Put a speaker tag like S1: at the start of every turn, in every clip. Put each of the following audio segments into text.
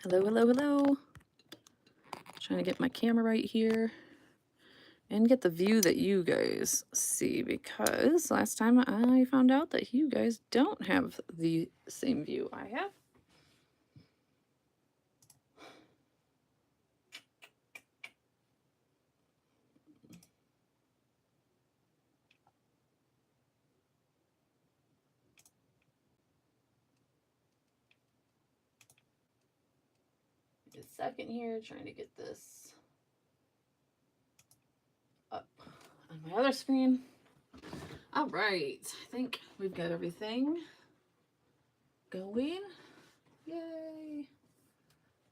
S1: Hello, hello, hello. Trying to get my camera right here and get the view that you guys see, because last time I found out that you guys don't have the same view I have. A second here, trying to get this up on my other screen. All right, I think we've got everything going. Yay! I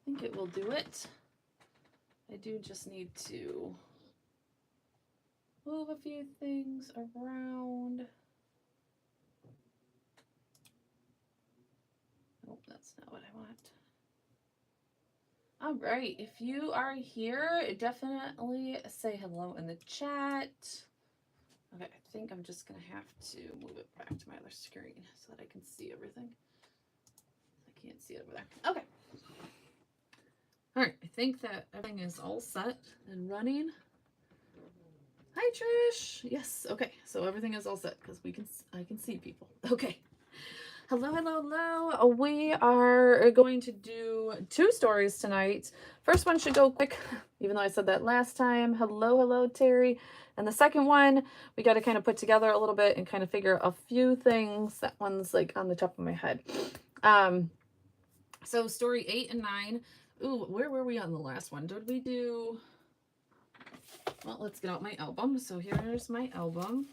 S1: think it will do it. I do just need to move a few things around. Oh, that's not what I want. All right, if you are here, definitely say hello in the chat. Okay, I think I'm just gonna have to move it back to my other screen so that I can see everything. I can't see it over there. Okay. All right, I think that everything is all set and running. Hi, Trish. Yes. Okay, so everything is all set because I can see people. Okay. Hello, hello, hello. We are going to do 2 stories tonight. First one should go quick, even though I said that last time. Hello, hello, Terry. And the second one, we got to kind of put together a little bit and kind of figure a few things. That one's like on the top of my head. So story 8 and 9. Ooh, where were we on the last one? Did we do... Well, let's get out my album. So here's my album.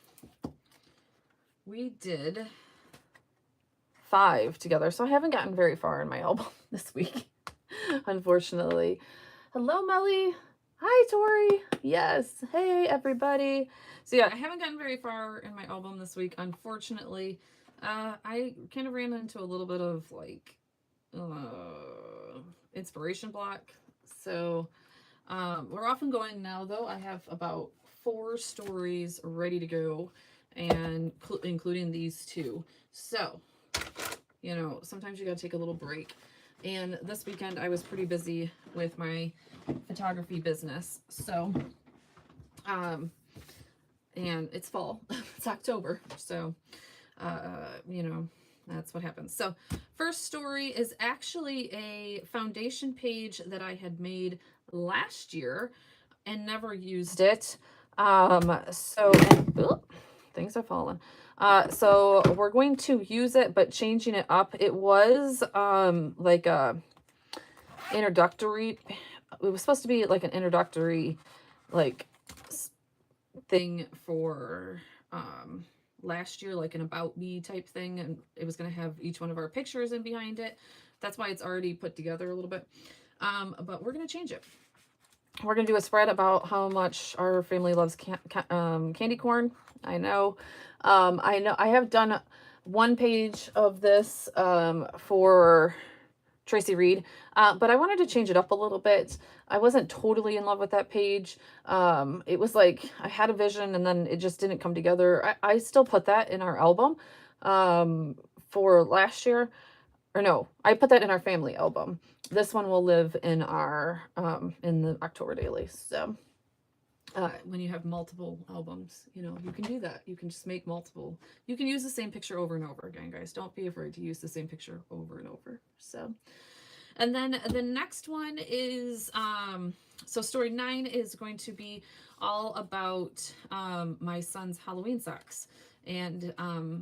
S1: We did 5 together, so I haven't gotten very far in my album this week, unfortunately. Hello, Melly. Hi, Tori. Yes. Hey, everybody. So yeah, I haven't gotten very far in my album this week, unfortunately. I kind of ran into a little bit of like inspiration block. So we're off and going now, though. I have about 4 stories ready to go, and including these 2. So, you know, sometimes you gotta take a little break. And this weekend I was pretty busy with my photography business. So, and it's fall, it's October. So, you know, that's what happens. So first story is actually a foundation page that I had made last year and never used it. Things are falling. So we're going to use it, but changing it up. It was like a introductory. It was supposed to be like an introductory like thing for last year, like an about me type thing, and it was going to have each one of our pictures in behind it. That's why it's already put together a little bit. But we're going to change it. We're going to do a spread about how much our family loves candy corn. I know I have done one page of this for Tracy Reed, but I wanted to change it up a little bit. I wasn't totally in love with that page. It was like I had a vision and then it just didn't come together. I still put that in our album for last year. Or no, I put that in our family album. This one will live in our in the October dailies. So when you have multiple albums, you know, you can do that. You can just make multiple. You can use the same picture over and over again, guys. Don't be afraid to use the same picture over and over. So, and then the next one is, so story 9 is going to be all about my son's Halloween socks. And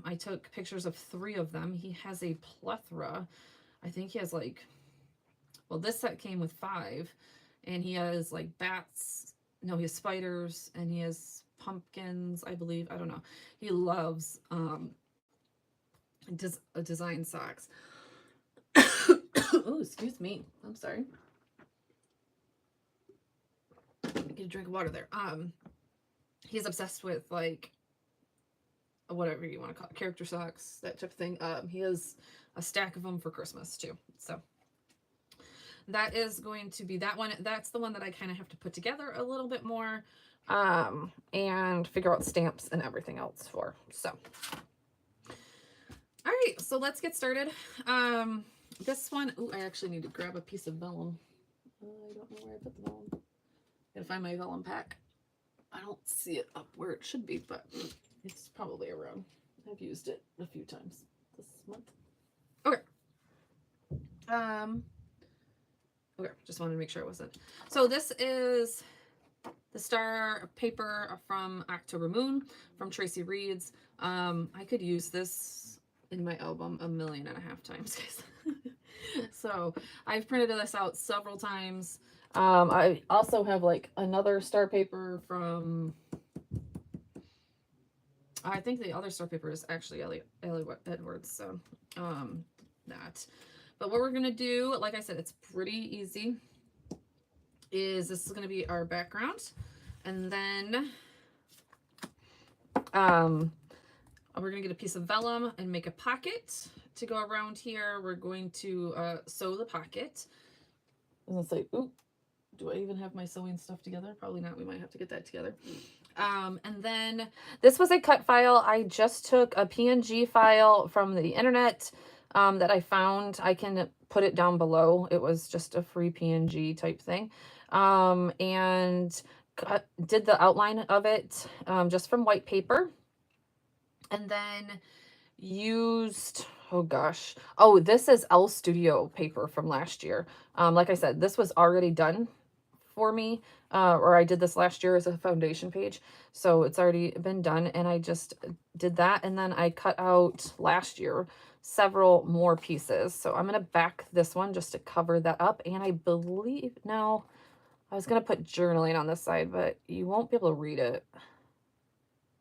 S1: I took pictures of 3 of them. He has a plethora. I think he has like, well, this set came with 5. And he has like bats. No, he has spiders. And he has pumpkins, I believe. I don't know. He loves design socks. Oh, excuse me. I'm sorry. Get a drink of water there. He's obsessed with like whatever you want to call it, character socks, that type of thing. He has a stack of them for Christmas too. So that is going to be that one. That's the one that I kind of have to put together a little bit more and figure out stamps and everything else for. So all right, so let's get started. This one, ooh, I actually need to grab a piece of vellum. I don't know where I put the vellum. Gotta find my vellum pack. I don't see it up where it should be, but it's probably around. I've used it a few times this month. Okay. Okay, just wanted to make sure it wasn't. So this is the star paper from October Moon from Tracy Reeds. I could use this in my album 1.5 million times, guys. So I've printed this out several times. I also have like another star paper from, I think the other star paper is actually Ellie Edwards. So that. But what we're going to do, like I said, it's pretty easy, is this is going to be our background. And then we're going to get a piece of vellum and make a pocket to go around here. We're going to sew the pocket. And let's say, ooh, do I even have my sewing stuff together? Probably not. We might have to get that together. And then this was a cut file. I just took a PNG file from the internet that I found. I can put it down below. It was just a free PNG type thing. And did the outline of it just from white paper. And then used, oh gosh, oh, this is L Studio paper from last year. Like I said, this was already done for me, or I did this last year as a foundation page, so it's already been done, and I just did that, and then I cut out last year several more pieces. So I'm gonna back this one just to cover that up, and I believe now I was gonna put journaling on this side, but you won't be able to read it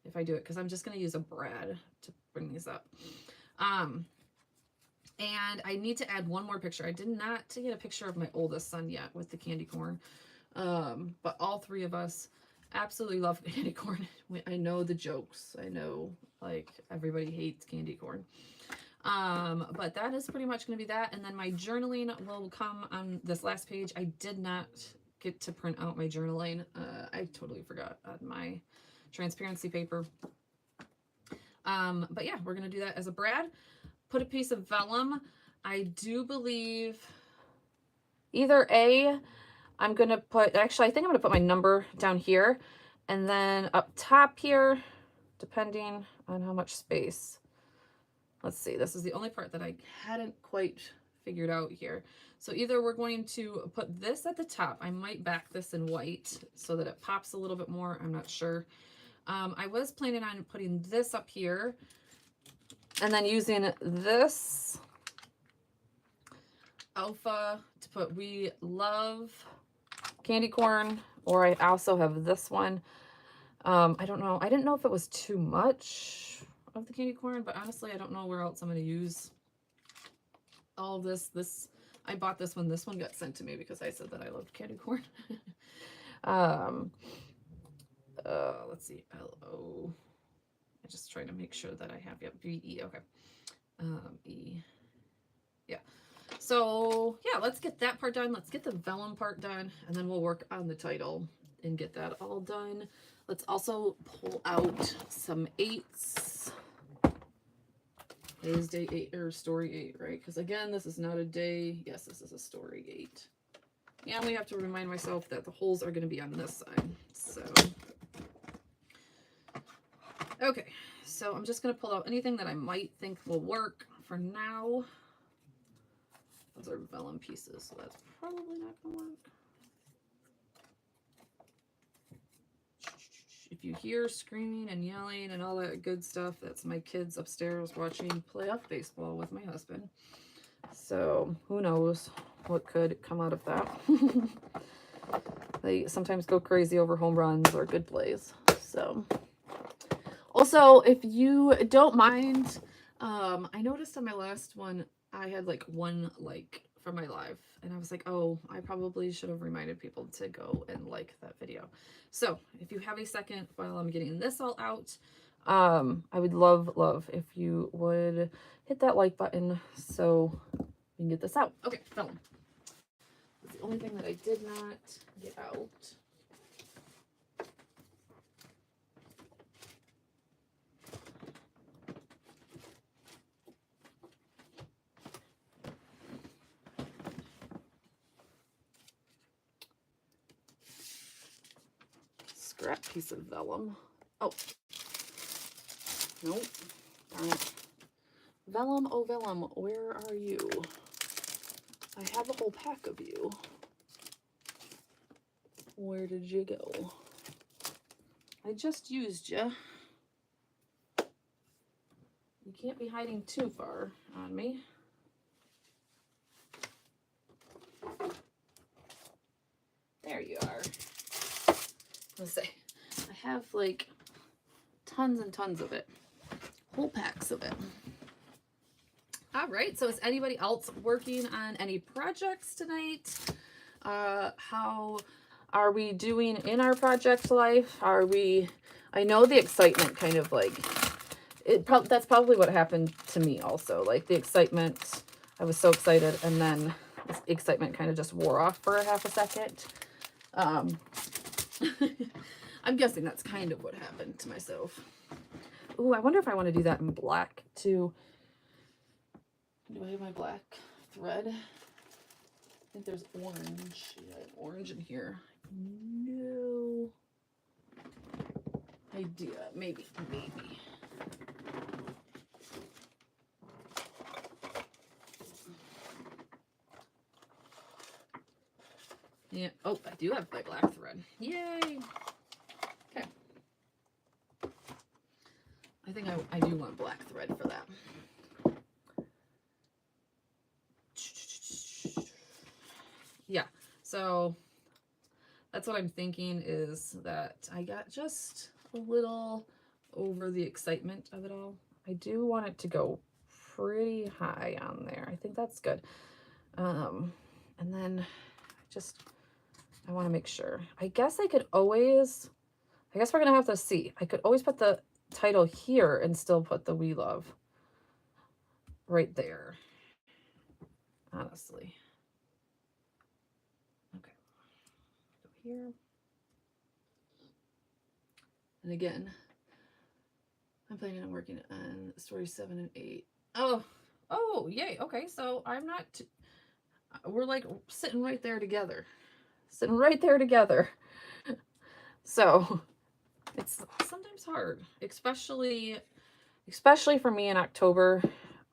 S1: if I do it, because I'm just gonna use a brad to bring these up. And I need to add one more picture. I did not get a picture of my oldest son yet with the candy corn. But all three of us absolutely love candy corn. I know the jokes. I know, like, everybody hates candy corn. But that is pretty much going to be that. And then my journaling will come on this last page. I did not get to print out my journaling. I totally forgot on my transparency paper. But yeah, we're going to do that as a brad. Put a piece of vellum. I do believe either I'm going to put, actually, I think I'm going to put my number down here, and then up top here, depending on how much space. Let's see, this is the only part that I hadn't quite figured out here. So either we're going to put this at the top. I might back this in white so that it pops a little bit more. I'm not sure. I was planning on putting this up here and then using this alpha to put "We Love Candy Corn," or I also have this one. I don't know. I didn't know if it was too much of the candy corn, but honestly, I don't know where else I'm going to use all this. I bought this one. This one got sent to me because I said that I loved candy corn. Let's see. L-O. I'm just trying to make sure that I have, B-E. Okay. E. Yeah. So yeah, let's get that part done. Let's get the vellum part done, and then we'll work on the title and get that all done. Let's also pull out some 8s. It is day 8 or story 8, right? Because again, this is not a day. Yes, this is a story 8. Yeah, we have to remind myself that the holes are going to be on this side. So, okay. So I'm just going to pull out anything that I might think will work for now. Those are vellum pieces, so that's probably not going to work. If you hear screaming and yelling and all that good stuff, that's my kids upstairs watching playoff baseball with my husband. So who knows what could come out of that. They sometimes go crazy over home runs or good plays. So also, if you don't mind, I noticed on my last one, I had like 1 like for my live, and I was like, oh, I probably should have reminded people to go and like that video. So if you have a second while I'm getting this all out, I would love if you would hit that like button so we can get this out. Okay, film. That's the only thing that I did not get out. scrap piece of vellum. Oh, nope. Darn it. Vellum, oh vellum, where are you? I have a whole pack of you. Where did you go? I just used you. You can't be hiding too far on me. There you are. Let's say I have like tons and tons of it. Whole packs of it. All right, so is anybody else working on any projects tonight? How are we doing in our project life? I know the excitement kind of like, that's probably what happened to me also. Like the excitement, I was so excited, and then this excitement kind of just wore off for half a second. I'm guessing that's kind of what happened to myself. Ooh, I wonder if I want to do that in black too. Do I have my black thread? I think there's orange. Yeah, I have orange in here. No idea. Maybe. Yeah. Oh, I do have my black thread. Yay. Okay. I think I do want black thread for that. Yeah, so that's what I'm thinking, is that I got just a little over the excitement of it all. I do want it to go pretty high on there. I think that's good. And then I want to make sure. I guess we're going to have to see. I could always put the title here and still put the We Love right there. Honestly. Okay. Go here. And again, I'm planning on working on story 7 and 8. Oh, yay. Okay, so we're like sitting right there together. So it's sometimes hard, especially for me in October.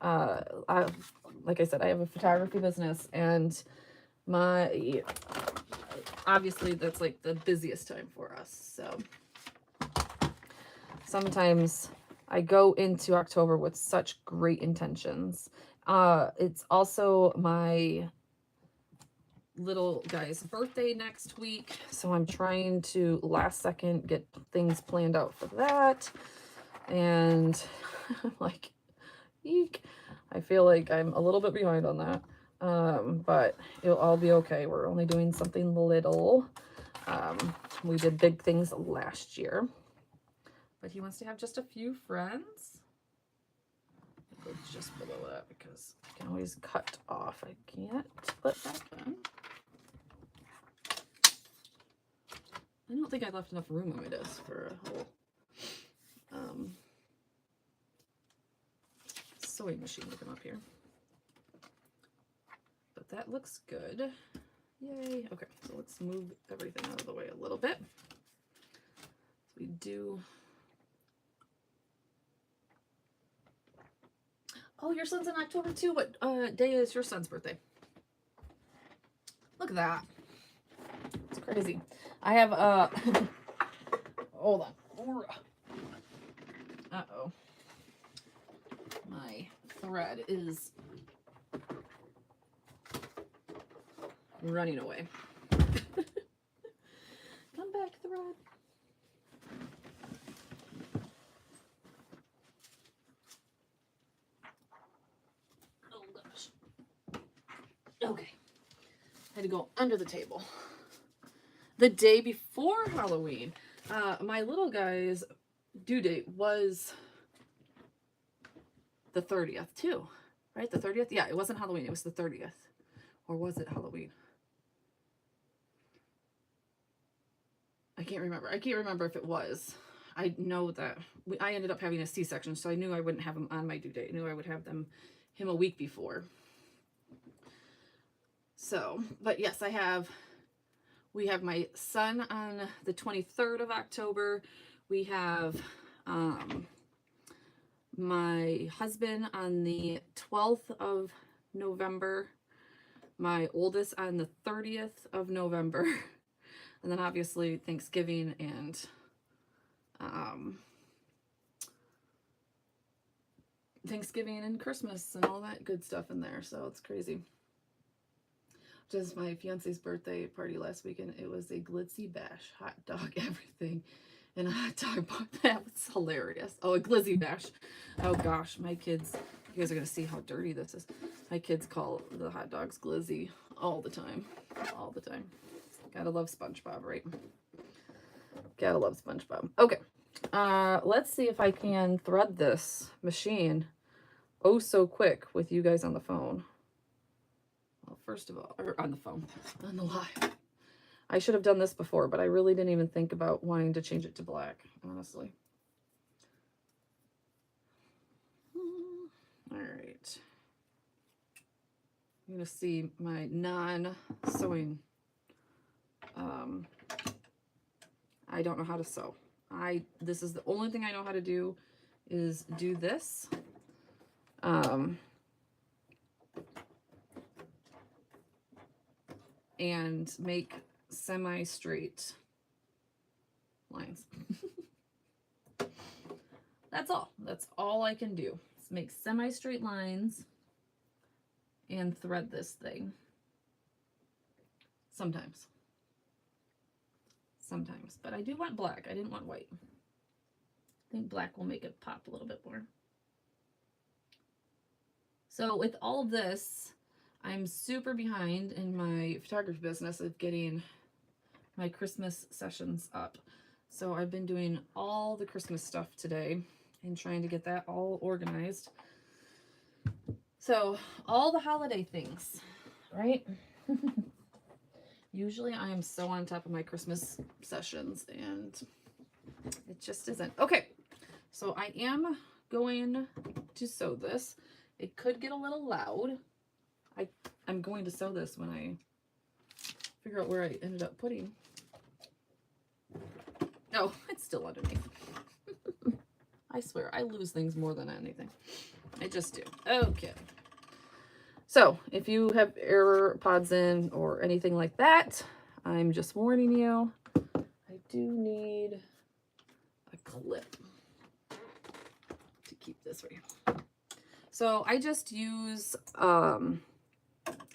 S1: Like I said, I have a photography business, and obviously that's like the busiest time for us. So sometimes I go into October with such great intentions. It's also my little guy's birthday next week, so I'm trying to last second get things planned out for that. And I'm like, eek. I feel like I'm a little bit behind on that. But it'll all be okay. We're only doing something little. We did big things last year. But he wants to have just a few friends. I'll go just below that because I can always cut off. I can't put back on. I don't think I left enough room on my desk for a whole sewing machine to come up here. But that looks good. Yay. Okay, so let's move everything out of the way a little bit. So we do. Oh, your son's in October too. What day is your son's birthday? Look at that. It's crazy. I have hold on. Uh-oh. My thread is running away. Come back, thread. Oh gosh. Okay. I had to go under the table. The day before Halloween, my little guy's due date was the 30th too, right? The 30th? Yeah, it wasn't Halloween. It was the 30th. Or was it Halloween? I can't remember. I can't remember if it was. I know that I ended up having a C-section, so I knew I wouldn't have him on my due date. I knew I would have him a week before. So, but yes, I have We have my son on the 23rd of October. We have my husband on the 12th of November. My oldest on the 30th of November. And then obviously Thanksgiving and Christmas and all that good stuff in there. So it's crazy. Just my fiance's birthday party last weekend. It was a glizzy bash, hot dog, everything, and a hot dog bar. That was hilarious. Oh, a glizzy bash. Oh gosh, my kids. You guys are gonna see how dirty this is. My kids call the hot dogs glizzy all the time, all the time. Gotta love SpongeBob, right? Gotta love SpongeBob. Okay, let's see if I can thread this machine oh so quick with you guys on the phone. Well, first of all, or on the phone, on the live. I should have done this before, but I really didn't even think about wanting to change it to black, honestly. All right. I'm gonna see my non-sewing. I don't know how to sew. This is the only thing I know how to do is do this. And make semi-straight lines. That's all. That's all I can do. Is make semi-straight lines and thread this thing. Sometimes. Sometimes. But I do want black. I didn't want white. I think black will make it pop a little bit more. So with all of this, I'm super behind in my photography business of getting my Christmas sessions up. So I've been doing all the Christmas stuff today and trying to get that all organized. So all the holiday things, right? Usually I am so on top of my Christmas sessions and it just isn't. Okay, so I am going to sew this. It could get a little loud. I'm going to sew this when I figure out where I ended up putting. Oh, it's still underneath. I swear, I lose things more than anything. I just do. Okay. So, if you have error pods in or anything like that, I'm just warning you. I do need a clip to keep this right. So, I just use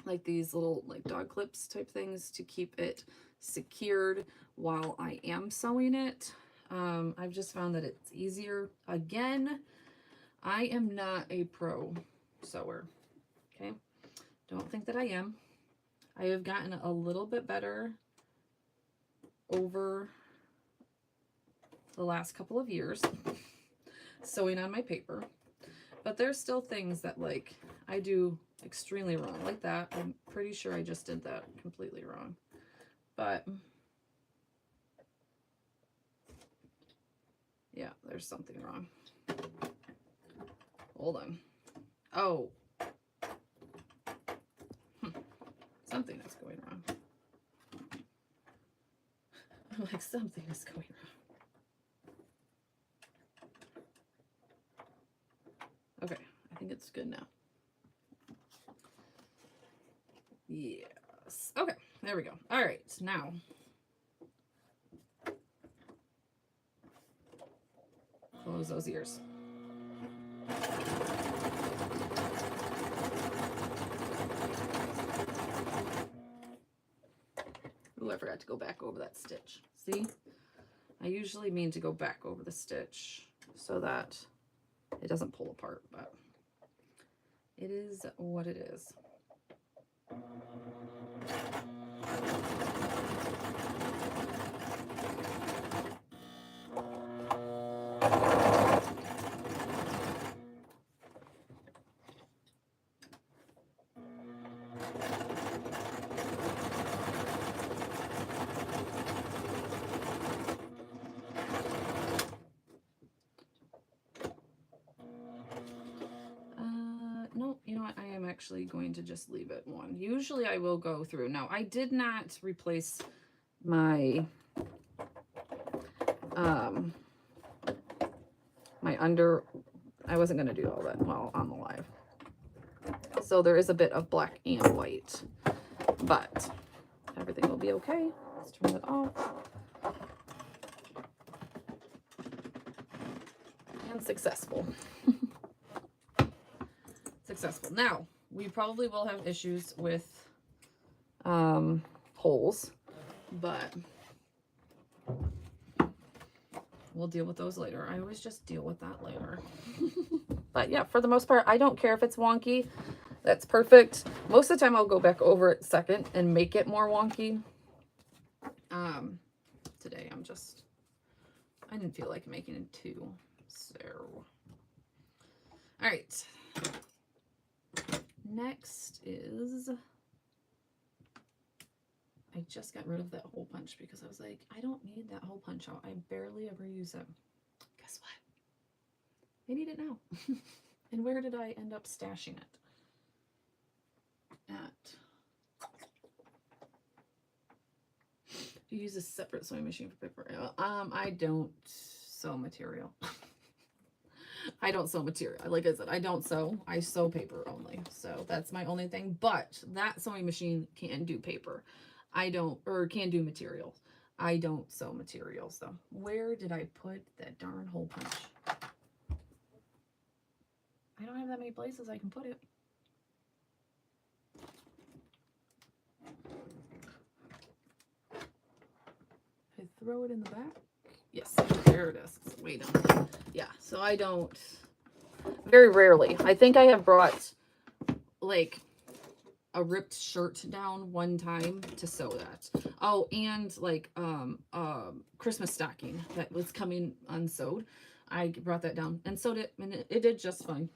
S1: like these little like dog clips type things to keep it secured while I am sewing it. I've just found that it's easier. Again, I am not a pro sewer. Okay. Don't think that I am. I have gotten a little bit better over the last couple of years sewing on my paper, but there's still things that like I do extremely wrong, like that. I'm pretty sure I just did that completely wrong, but yeah, there's something wrong. Hold on. Oh, something is going wrong. I'm like, something is going wrong. Okay, I think it's good now. Yes. Okay, there we go. All right, now close those ears. Ooh, I forgot to go back over that stitch. See? I usually mean to go back over the stitch so that it doesn't pull apart, but it is what it is. No, you know what? I am actually going to just leave it one. Usually I will go through. Now, I did not replace my my under, I wasn't going to do all that well on the live. So there is a bit of black and white, but everything will be okay. Let's turn it off. And successful. Successful. Now, we probably will have issues with holes, but we'll deal with those later. I always just deal with that later. But yeah, for the most part, I don't care if it's wonky. That's perfect. Most of the time I'll go back over it second and make it more wonky. Today I didn't feel like making it too. So, all right. Next is, I just got rid of that hole punch because I was like, I don't need that hole punch out. I barely ever use it. Guess what? I need it now. And where did I end up stashing it? Do you use a separate sewing machine for paper? I don't sew material. I don't sew material. Like I said, I don't sew. I sew paper only. So that's my only thing. But that sewing machine can do paper. I don't, or can do materials. I don't sew materials though. Where did I put that darn hole punch? I don't have that many places I can put it. I throw it in the back. Yes, there it is. It's way down there. Yeah, so I don't, very rarely. I think I have brought like a ripped shirt down one time to sew that. Oh, and like Christmas stocking that was coming unsewed. I brought that down and sewed it, and it did just fine.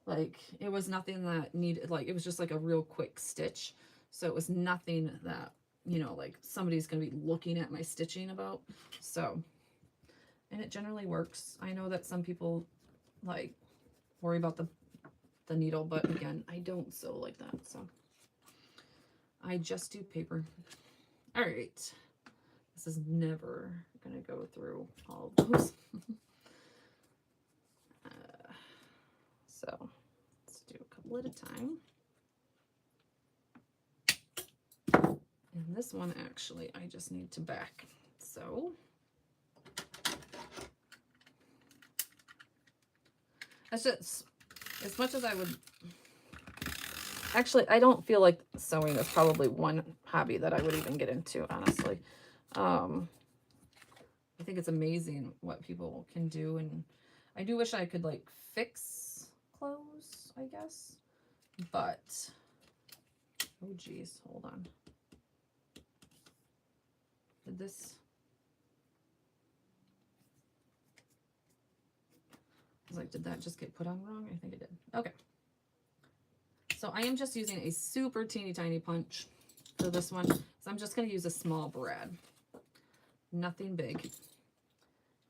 S1: Like, it was nothing that needed, like, it was just like a real quick stitch. So it was nothing that, you know, like somebody's going to be looking at my stitching about. So, and it generally works. I know that some people like worry about the needle, but again, I don't sew like that. So I just do paper. All right. This is never going to go through all of those. So let's do a couple at a time. And this one, actually, I just need to back. So that's just, as much as I would, actually, I don't feel like sewing is probably one hobby that I would even get into, honestly. I think it's amazing what people can do, and I do wish I could like fix clothes, I guess, but oh geez, hold on. Did this, I was like, did that just get put on wrong? I think it did. Okay. So I am just using a super teeny tiny punch for this one. So I'm just going to use a small brad. Nothing big.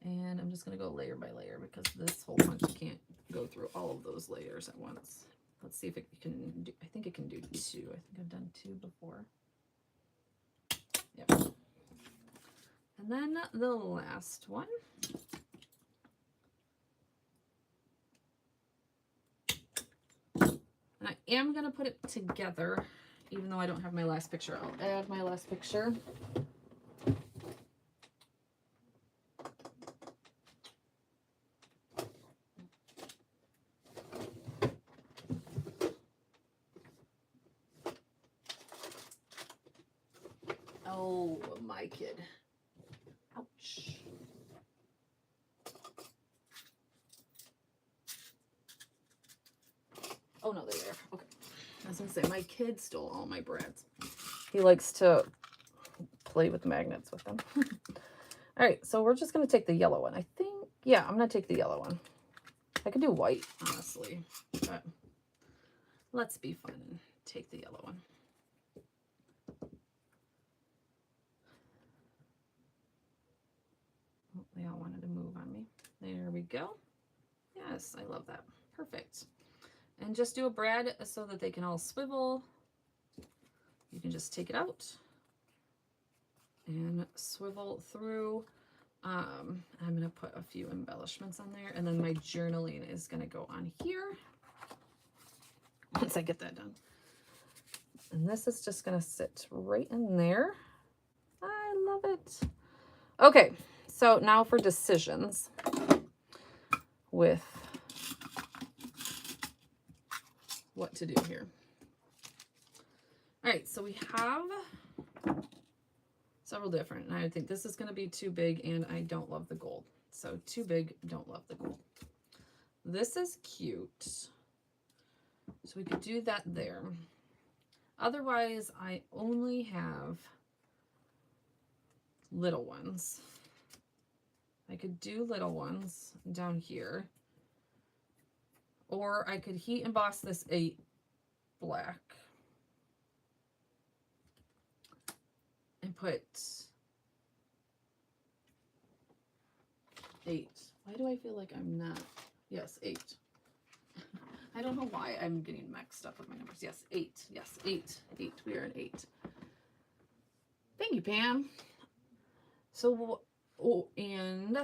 S1: And I'm just going to go layer by layer because this hole punch can't go through all of those layers at once. Let's see if it can do, I think it can do 2. I think I've done 2 before. Yep. And then the last one. And I am going to put it together, even though I don't have my last picture. I'll add my last picture. Oh, my kid. Ouch. Oh, no, they're there. Okay. I was going to say, my kid stole all my brads. He likes to play with magnets with them. All right, so we're just going to take the yellow one. I think, yeah, I'm going to take the yellow one. I could do white, honestly, but let's be fun and take the yellow one. Oh, they all wanted to move on me. There we go. Yes, I love that. Perfect. And just do a brad so that they can all swivel. You can just take it out. and swivel through. I'm going to put a few embellishments on there, and then my journaling is going to go on here once I get that done. And this is just going to sit right in there. I love it. Okay, so now for decisions with what to do here. All right, so we have several different, and I think this is going to be too big, and I don't love the gold. So too big, don't love the gold. This is cute. So we could do that there. Otherwise, I only have little ones. I could do little ones down here. Or I could heat emboss this 8 black. And put 8. Why do I feel like I'm not? Yes, 8. I don't know why I'm getting mixed up with my numbers. Yes, 8. Yes, 8. 8. We are an 8. Thank you, Pam. So, oh, and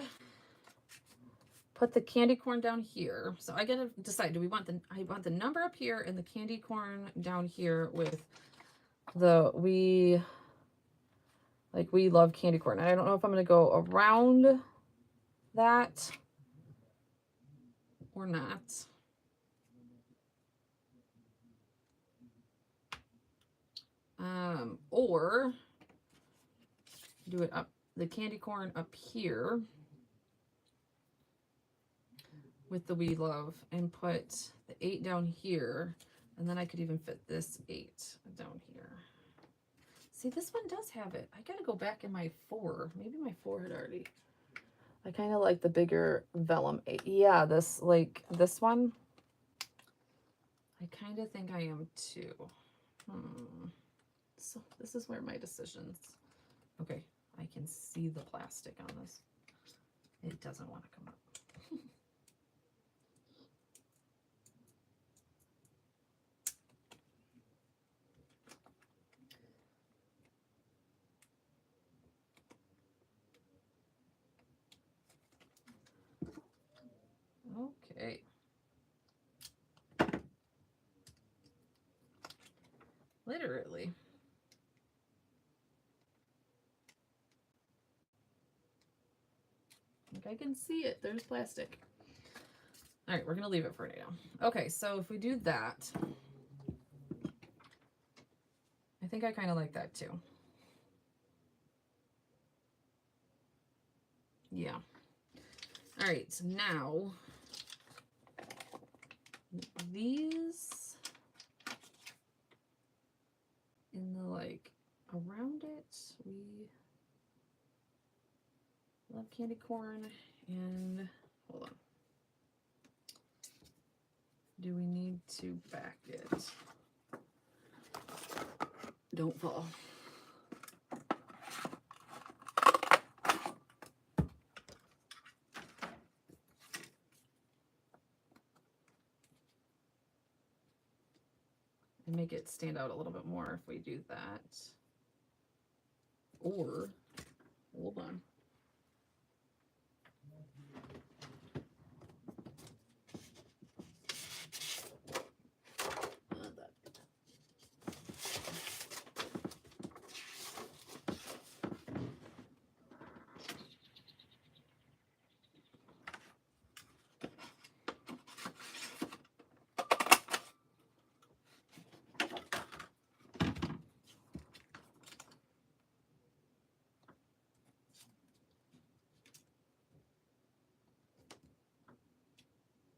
S1: put the candy corn down here. So I gotta decide, do we want I want the number up here and the candy corn down here with the, we love candy corn. I don't know if I'm gonna go around that or not. Or do it up, the candy corn up here with the we love, and put the 8 down here, and then I could even fit this 8 down here. See, this one does have it. I gotta go back in my 4. Maybe my 4 had already. I kind of like the bigger vellum 8. Yeah, this one. I kind of think I am too. So this is where my decisions. Okay, I can see the plastic on this. It doesn't want to come up. Okay. Literally. Like I can see it. There's plastic. All right, we're going to leave it for now. Okay, so if we do that, I think I kind of like that too. Yeah. All right, so now these in the around it, we love candy corn, and hold on. Do we need to back it? Don't fall. And make it stand out a little bit more if we do that. Or, hold on.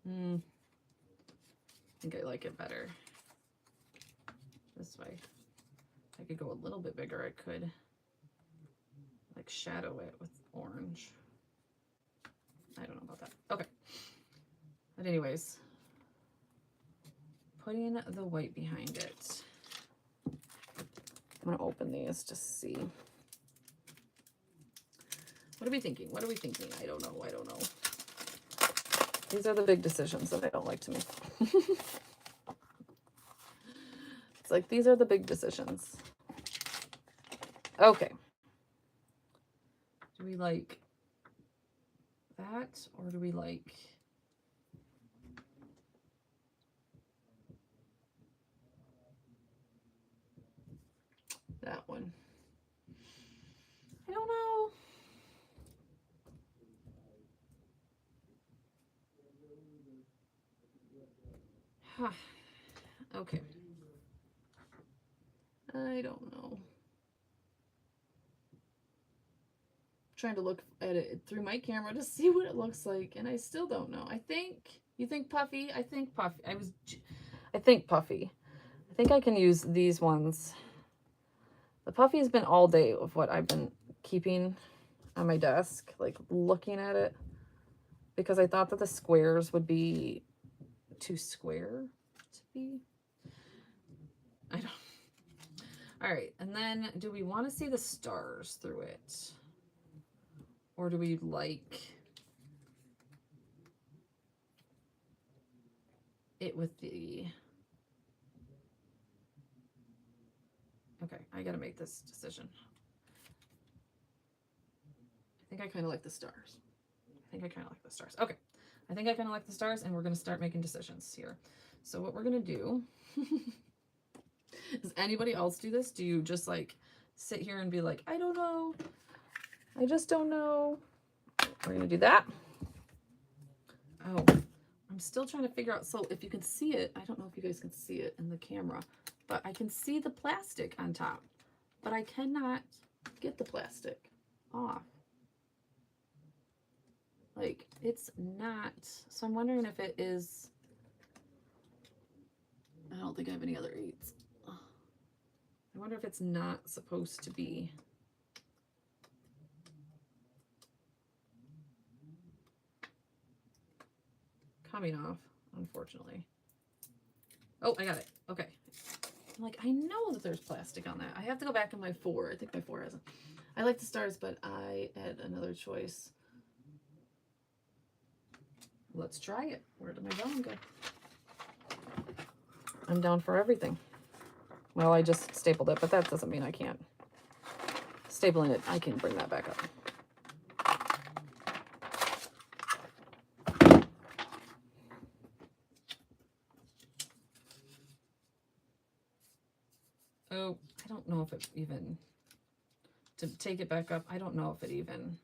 S1: I think I like it better this way. I could go a little bit bigger. I could shadow it with orange. I don't know about that. Okay. But anyways, putting the white behind it. I'm going to open these to see. What are we thinking? What are we thinking? I don't know. I don't know. These are the big decisions that I don't like to make. It's like, these are the big decisions. Okay. Do we like that, or do we like that one? I don't know. Huh. Okay. I don't know. Trying to look at it through my camera to see what it looks like, and I still don't know. I think you think puffy. I think puffy. I think puffy. I think I can use these ones. The puffy has been all day of what I've been keeping on my desk, like looking at it, because I thought that the squares would be too square to be. I don't. All right, and then do we want to see the stars through it? Or do we like it with the... Okay, I gotta make this decision. I think I kind of like the stars. Okay, I think I kind of like the stars, and we're gonna start making decisions here. So what we're gonna do... Does anybody else do this? Do you just like sit here and be like, I don't know. I just don't know. We're gonna do that. Oh, I'm still trying to figure out. So if you can see it, I don't know if you guys can see it in the camera, but I can see the plastic on top, but I cannot get the plastic off. Like, it's not. So I'm wondering if it is. I don't think I have any other 8s. I wonder if it's not supposed to be. Coming off, unfortunately. Oh, I got it. Okay. I'm like, I know that there's plastic on that. I have to go back in my 4. I think my 4 hasn't. I like the stars, but I had another choice. Let's try it. Where did my vellum go? I'm down for everything. Well, I just stapled it, but that doesn't mean I can't. Stapling it, I can bring that back up. Oh, I don't know if it even, to take it back up, I don't know if it even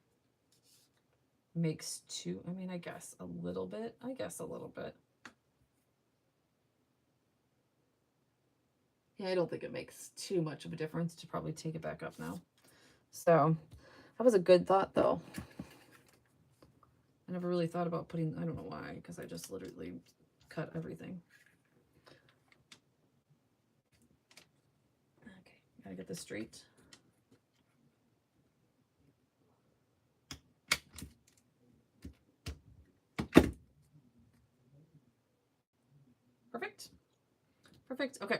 S1: makes two. I mean, I guess a little bit. Yeah, I don't think it makes too much of a difference to probably take it back up now. So that was a good thought, though. I never really thought about putting, I don't know why, because I just literally cut everything. Okay, gotta get this straight. Perfect. Okay,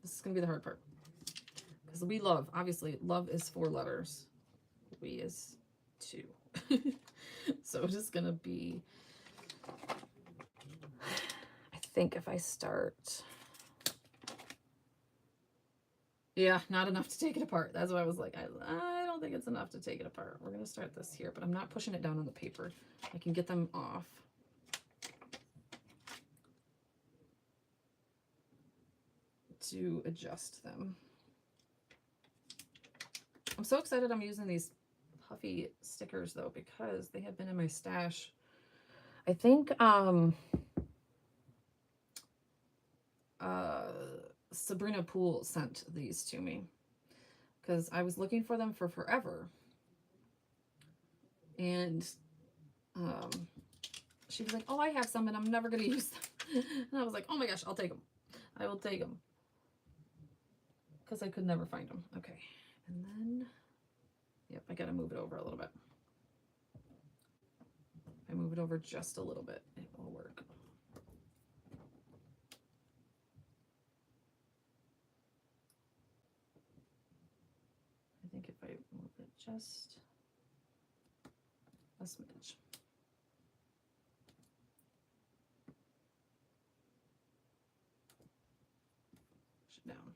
S1: this is gonna be the hard part, because we love, obviously, love is 4 letters. We is 2. So it is gonna be, I think if I start, yeah, not enough to take it apart. That's why I was like, I don't think it's enough to take it apart. We're gonna start this here, but I'm not pushing it down on the paper. I can get them off. To adjust them. I'm so excited I'm using these puffy stickers though, because they have been in my stash. I think Sabrina Poole sent these to me because I was looking for them for forever, and she was like, oh, I have some and I'm never gonna use them. And I was like, oh my gosh, I'll take them. I will take them, because I could never find them. Okay, and then, yep, I gotta move it over a little bit. If I move it over just a little bit, it will work. I think if I move it just a smidge. Push it down.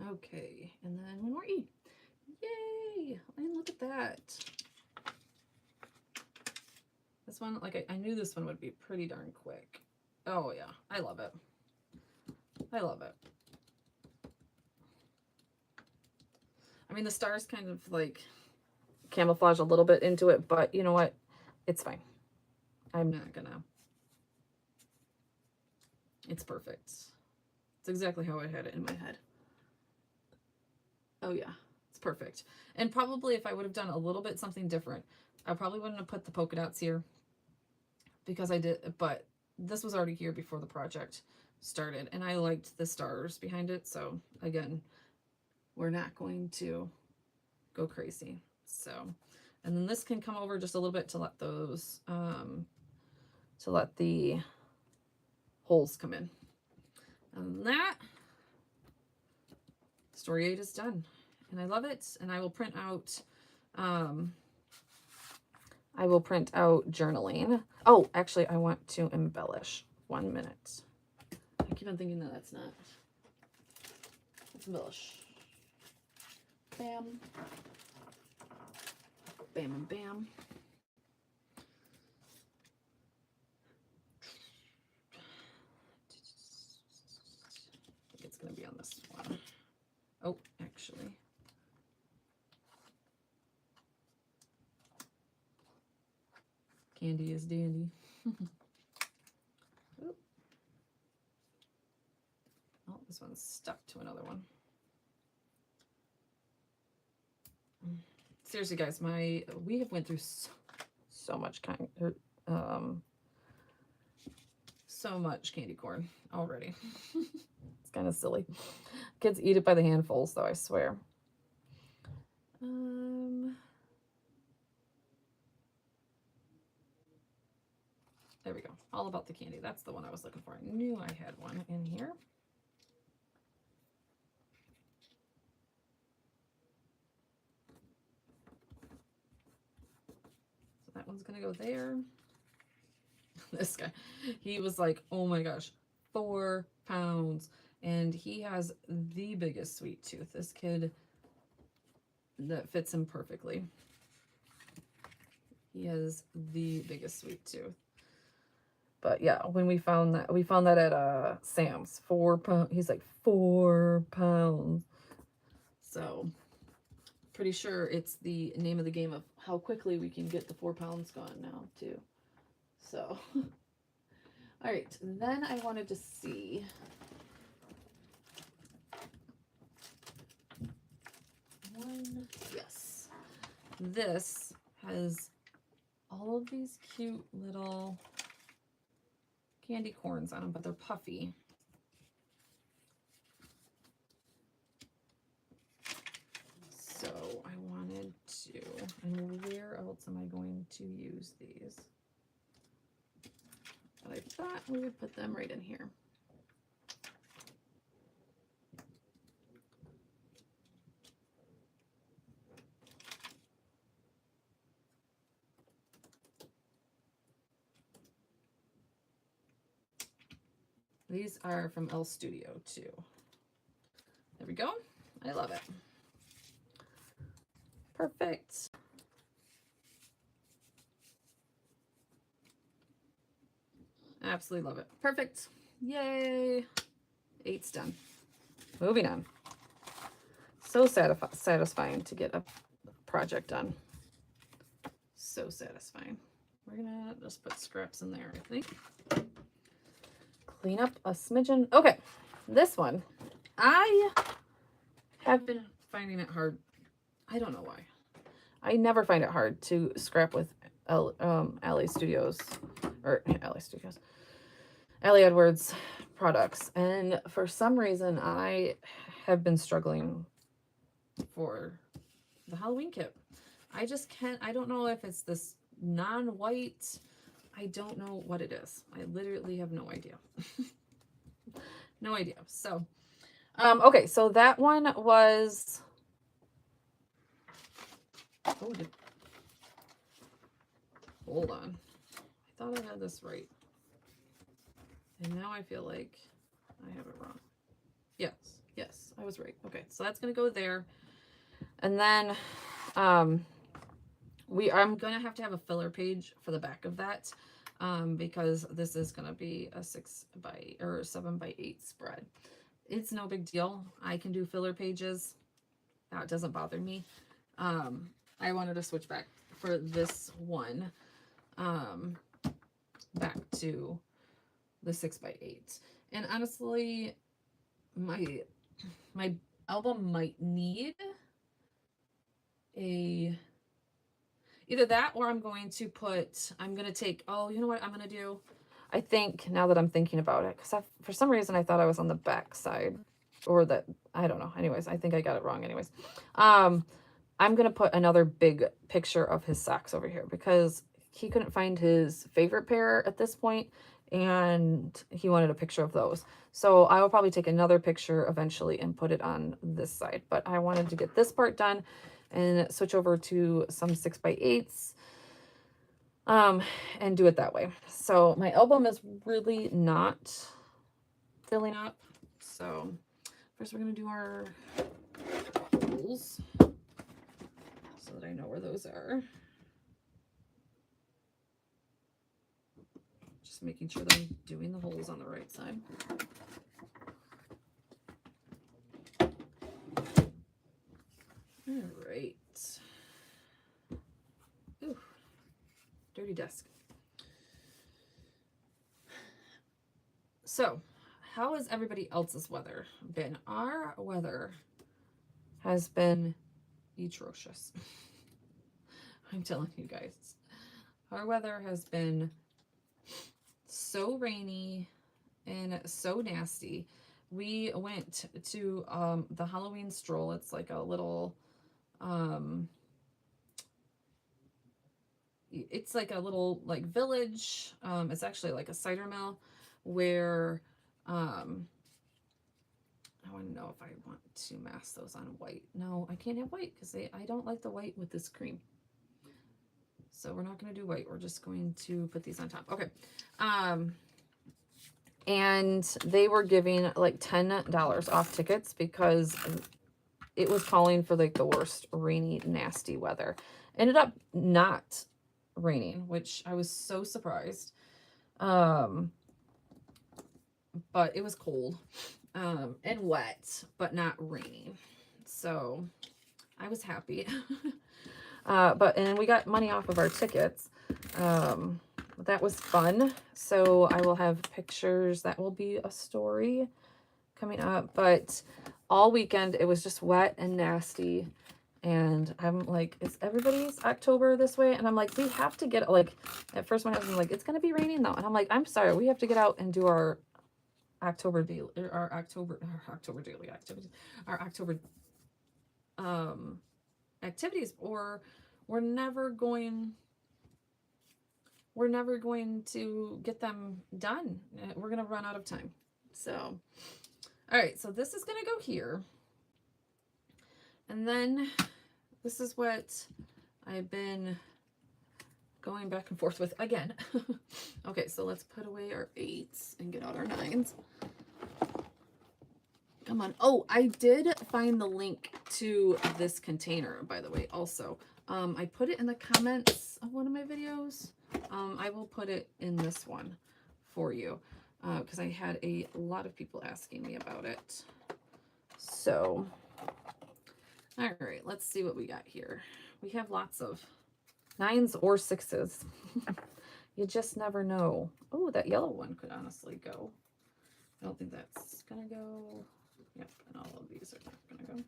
S1: Okay, and then one more E. Yay! And look at that. This one, like I knew this one would be pretty darn quick. Oh yeah, I love it. I love it. I mean, the stars kind of like camouflage a little bit into it, but you know what? It's fine. I'm not gonna. It's perfect. It's exactly how I had it in my head. Oh yeah, it's perfect. And probably if I would have done a little bit something different, I probably wouldn't have put the polka dots here because I did, but this was already here before the project started and I liked the stars behind it. So again, we're not going to go crazy. So, and then this can come over just a little bit to let those, to let the holes come in. And that story 8 is done and I love it. And I will print out, journaling. Oh, actually I want to embellish. 1 minute. I keep on thinking that that's not. Let's embellish. Bam. Bam and bam. I think it's going to be on this one. Oh, actually. Candy is dandy. Oh, this one's stuck to another one. Seriously, guys, we have went through so much so much candy corn already. It's kind of silly. Kids eat it by the handfuls, though, I swear. There we go. All about the candy. That's the one I was looking for. I knew I had one in here. So that one's going to go there. This guy, he was like, oh my gosh, 4 pounds. And he has the biggest sweet tooth. This kid, that fits him perfectly. He has the biggest sweet tooth. But yeah, when we found that at Sam's, 4 pounds. He's like 4 pounds. So pretty sure it's the name of the game of how quickly we can get the 4 pounds gone now too. So all right, then I wanted to see one. Yes, this has all of these cute little candy corns on them, but they're puffy. So I wanted to, and where else am I going to use these? But I thought we would put them right in here. These are from Elle Studio too. There we go. I love it. Perfect. Absolutely love it. Perfect. Yay. 8's done. Moving on. So satisfying to get a project done. So satisfying. We're gonna just put scraps in there, I think. Clean up a smidgen. Okay, this one, I have been finding it hard. I don't know why. I never find it hard to scrap with Allie Studios, or Allie Studios, Allie Edwards products. And for some reason, I have been struggling for the Halloween kit. I just can't, I don't know if it's this non-white. I don't know what it is. I literally have no idea. No idea. So, okay, so that one was, oh, hold on. I thought I had this right. And now I feel like I have it wrong. Yes, I was right. Okay, so that's gonna go there. And then I'm gonna have to have a filler page for the back of that, because this is gonna be a 7x8 spread. It's no big deal. I can do filler pages. That doesn't bother me. I wanted to switch back for this one, back to the 6x8. And honestly, my album might need either that, or I'm going to take, oh, you know what I'm going to do? I think, now that I'm thinking about it, because for some reason I thought I was on the back side, or that, I don't know. Anyways, I think I got it wrong anyways. I'm going to put another big picture of his socks over here, because he couldn't find his favorite pair at this point, and he wanted a picture of those. So I will probably take another picture eventually and put it on this side, but I wanted to get this part done and switch over to some 6x8s, and do it that way. So my album is really not filling up. So first we're going to do our holes so that I know where those are. Just making sure that I'm doing the holes on the right side. All right. Ooh, dirty desk. So, how has everybody else's weather been? Our weather has been atrocious. I'm telling you guys. Our weather has been so rainy and so nasty. We went to the Halloween stroll. It's like a little it's like a little like village. It's actually like a cider mill where I want to know if I want to mask those on white. No, I can't have white because I don't like the white with this cream. So we're not going to do white. We're just going to put these on top. Okay. And they were giving like $10 off tickets because it was calling for like the worst rainy, nasty weather. Ended up not raining, which I was so surprised. But it was cold, and wet, but not raining. So I was happy. And we got money off of our tickets. That was fun. So I will have pictures. That will be a story coming up. But all weekend, it was just wet and nasty. And I'm like, is everybody's October this way? And I'm like, we have to get, like, at first my husband was like, it's going to be raining though. And I'm like, I'm sorry, we have to get out and do our October daily, our October daily activities, our October activities, or we're never going to get them done. We're going to run out of time. So, all right, so this is going to go here. And then this is what I've been going back and forth with again. Okay, so let's put away our 8s and get out our 9s. Come on. Oh, I did find the link to this container, by the way, also. I put it in the comments of one of my videos. I will put it in this one for you, because I had a lot of people asking me about it. So, all right, let's see what we got here. We have lots of 9s or 6s. You just never know. Oh, that yellow one could honestly go. I don't think that's gonna go. Yep, and all of these are not gonna go.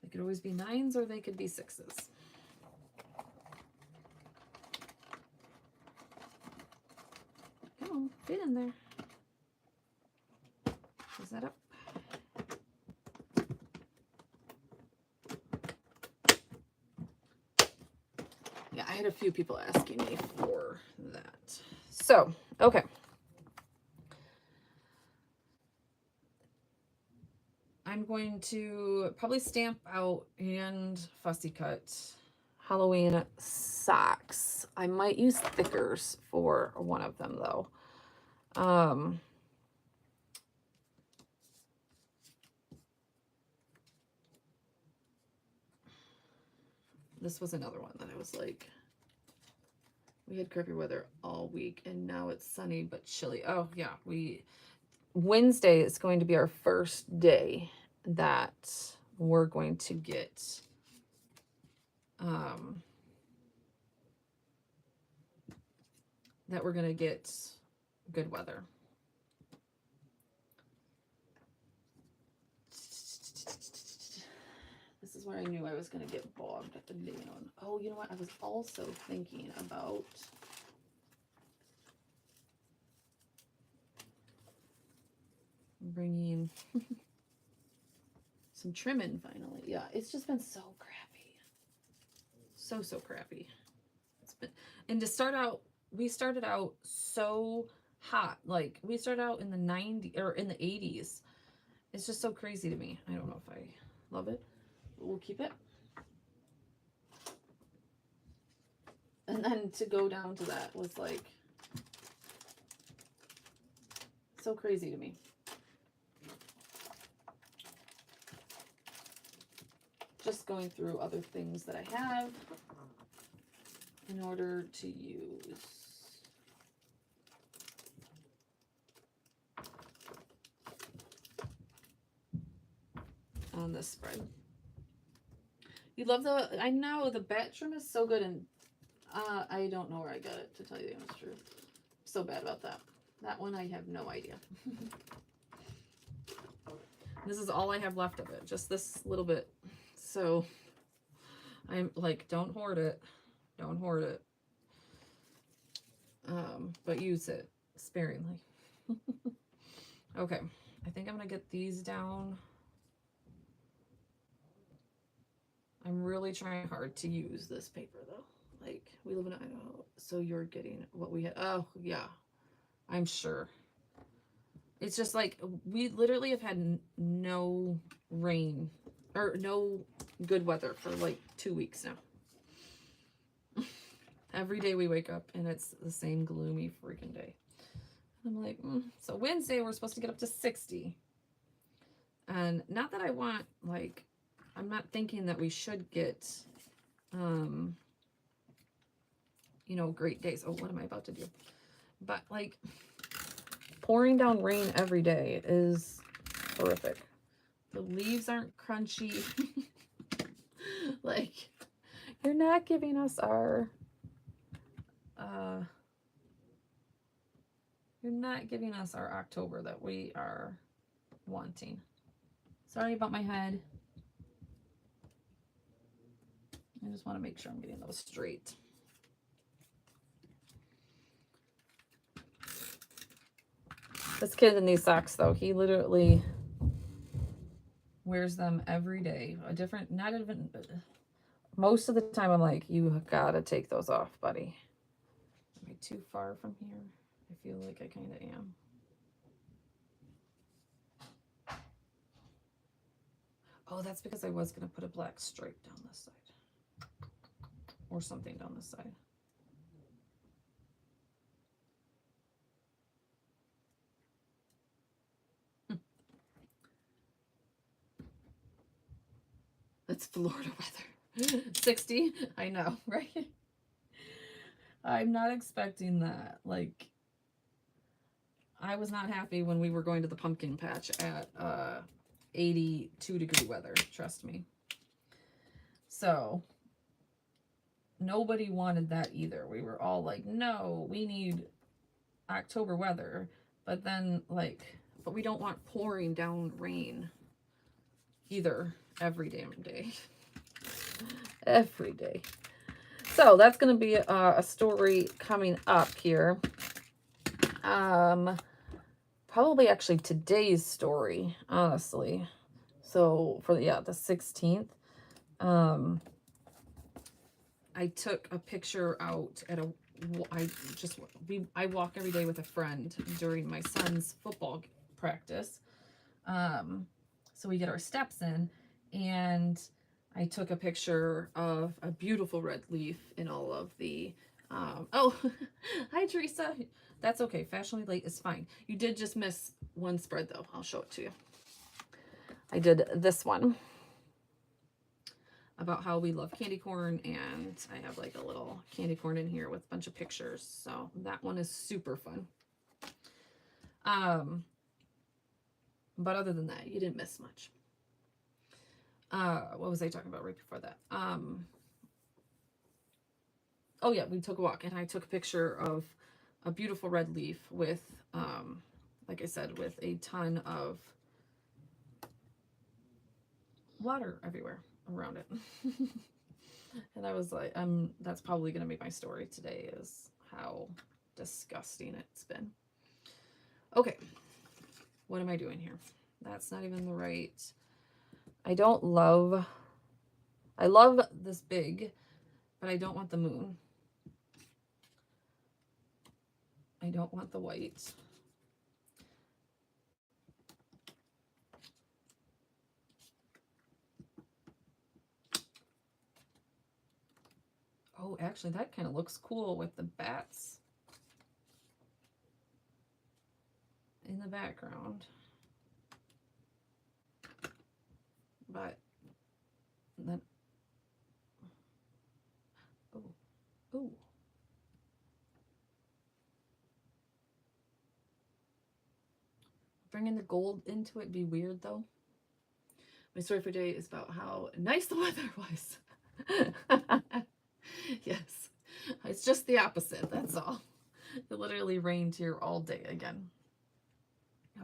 S1: They could always be 9s or they could be 6s. Come on, fit in there. Is that up? Yeah, I had a few people asking me for that. So, okay. I'm going to probably stamp out and fussy cut Halloween socks. I might use thickers for one of them though. this was another one that I was like, we had crappy weather all week and now it's sunny but chilly. Oh yeah, Wednesday is going to be our first day that we're going to get good weather. This is where I knew I was going to get bogged down. Oh, you know what? I was also thinking about bringing some trim in finally. Yeah, it's just been so crappy. So crappy. It's been, and to start out, we started out so hot. Like, we started out in the 90s or in the 80s. It's just so crazy to me. I don't know if I love it, but we'll keep it. And then to go down to that was like so crazy to me. Just going through other things that I have in order to use. On this spread. You love I know the bat trim is so good, and I don't know where I got it, to tell you the honest truth. So bad about that. That one I have no idea. This is all I have left of it, just this little bit. So I'm like, don't hoard it. Don't hoard it. But use it sparingly. Okay, I think I'm gonna get these down. I'm really trying hard to use this paper though. Like, we live in Idaho, so you're getting what we had. Oh yeah, I'm sure. It's just like, we literally have had no rain or no good weather for like 2 weeks now. Every day we wake up and it's the same gloomy freaking day. I'm like, So Wednesday we're supposed to get up to 60. And not that I want, like, I'm not thinking that we should get, you know, great days. Oh, what am I about to do? But like, pouring down rain every day is horrific. The leaves aren't crunchy. Like, you're not giving us our, October that we are wanting. Sorry about my head. I just want to make sure I'm getting those straight. This kid in these socks, though, he literally wears them every day. A different, not even, most of the time I'm like, you gotta take those off, buddy. Am I too far from here? I feel like I kind of am. Oh, that's because I was going to put a black stripe down this side. Or something down this side. That's Florida weather. 60? I know, right? I'm not expecting that. Like, I was not happy when we were going to the pumpkin patch at 82-degree weather, trust me. So, nobody wanted that either. We were all like, no, we need October weather. But then, like, but we don't want pouring down rain either every damn day. Every day. So that's going to be a story coming up here. Probably actually today's story, honestly. So for the 16th, I took a picture out at I walk every day with a friend during my son's football practice. So we get our steps in, and I took a picture of a beautiful red leaf in all of the, oh, hi Teresa. That's okay. Fashionably late is fine. You did just miss one spread though. I'll show it to you. I did this one. about how we love candy corn, and I have like a little candy corn in here with a bunch of pictures. So that one is super fun. But other than that, you didn't miss much. What was I talking about right before that? Oh yeah, we took a walk, and I took a picture of a beautiful red leaf with, like I said, with a ton of water everywhere around it. And I was like, that's probably going to be my story today, is how disgusting it's been. Okay, what am I doing here? That's not even the right. I love this big, but I don't want the moon. I don't want the white. Oh, actually, that kind of looks cool with the bats in the background. But then, oh. Bringing the gold into it be weird, though. My story for today is about how nice the weather was. Yes, it's just the opposite, that's all. It literally rained here all day again.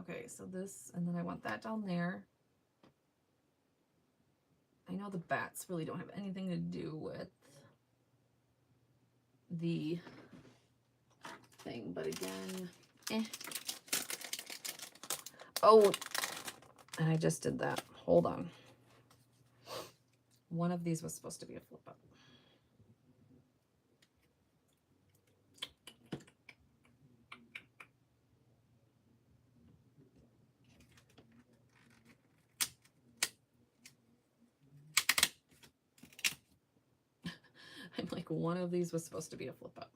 S1: Okay, so this, and then I want that down there. I know the bats really don't have anything to do with the thing, but again, Oh, and I just did that. Hold on. One of these was supposed to be a flip up. I'm like, one of these was supposed to be a flip up.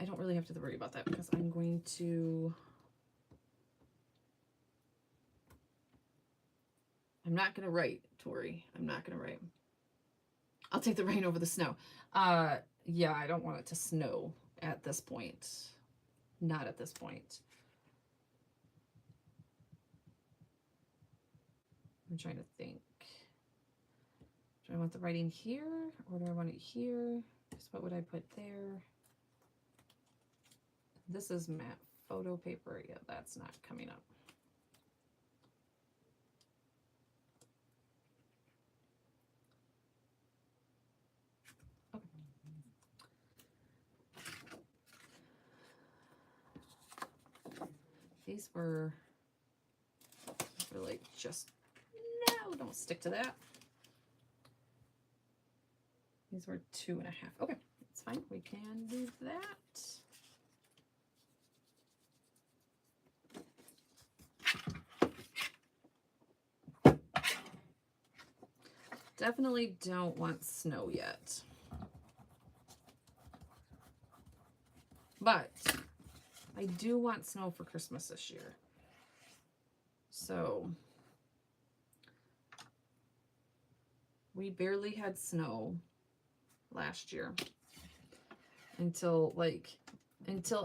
S1: I don't really have to worry about that because I'm going to... I'm not going to write, Tori. I'm not going to write. I'll take the rain over the snow. Yeah, I don't want it to snow at this point. Not at this point. I'm trying to think. Do I want the writing here or do I want it here? So what would I put there? This is matte photo paper. Yeah, that's not coming up. Okay. These were like just, no, don't stick to that. These were 2.5. Okay, that's fine. We can do that. Definitely don't want snow yet. But I do want snow for Christmas this year. So we barely had snow last year until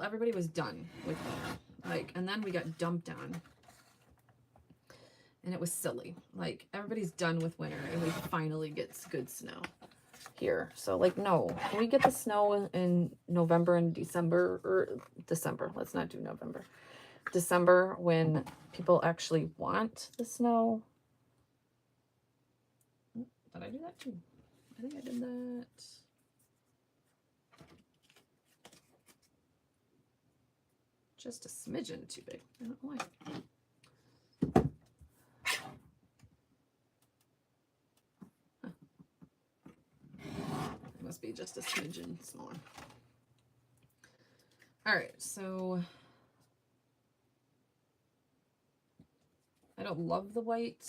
S1: everybody was done with winter. Like, and then we got dumped on. And it was silly. Like, everybody's done with winter and we finally get good snow here. So, like, no. Can we get the snow in November and December? Or December. Let's not do November. December, when people actually want the snow. Did I do that too? I think I did that. Just a smidgen too big. I don't know why. Must be just a smidgen smaller. All right, so I don't love the white,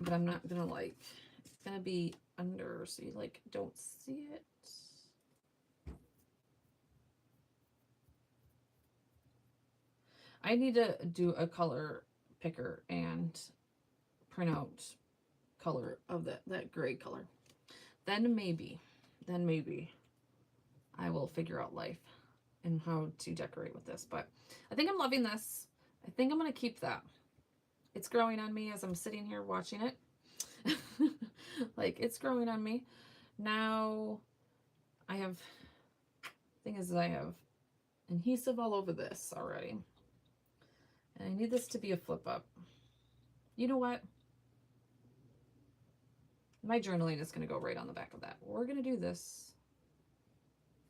S1: but I'm not gonna it's gonna be under so you like don't see it. I need to do a color picker and print out color of that gray color. Then maybe I will figure out life and how to decorate with this. But I think I'm loving this. I think I'm going to keep that. It's growing on me as I'm sitting here watching it. Like, it's growing on me. Now, thing is, I have adhesive all over this already. And I need this to be a flip up. You know what? My journaling is going to go right on the back of that. We're going to do this.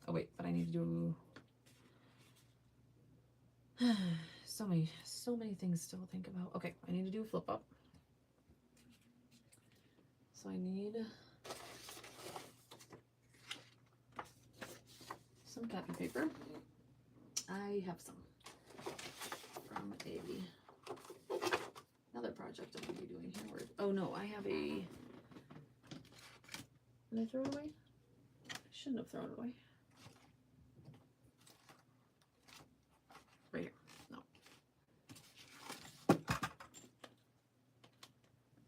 S1: Oh, wait, but I need to do so many things still to think about. Okay, I need to do a flip up. So I need some copy paper. I have some from another project I'm going to be doing here. Oh no, I have a. Did I throw it away? I shouldn't have thrown it away. Right here. No.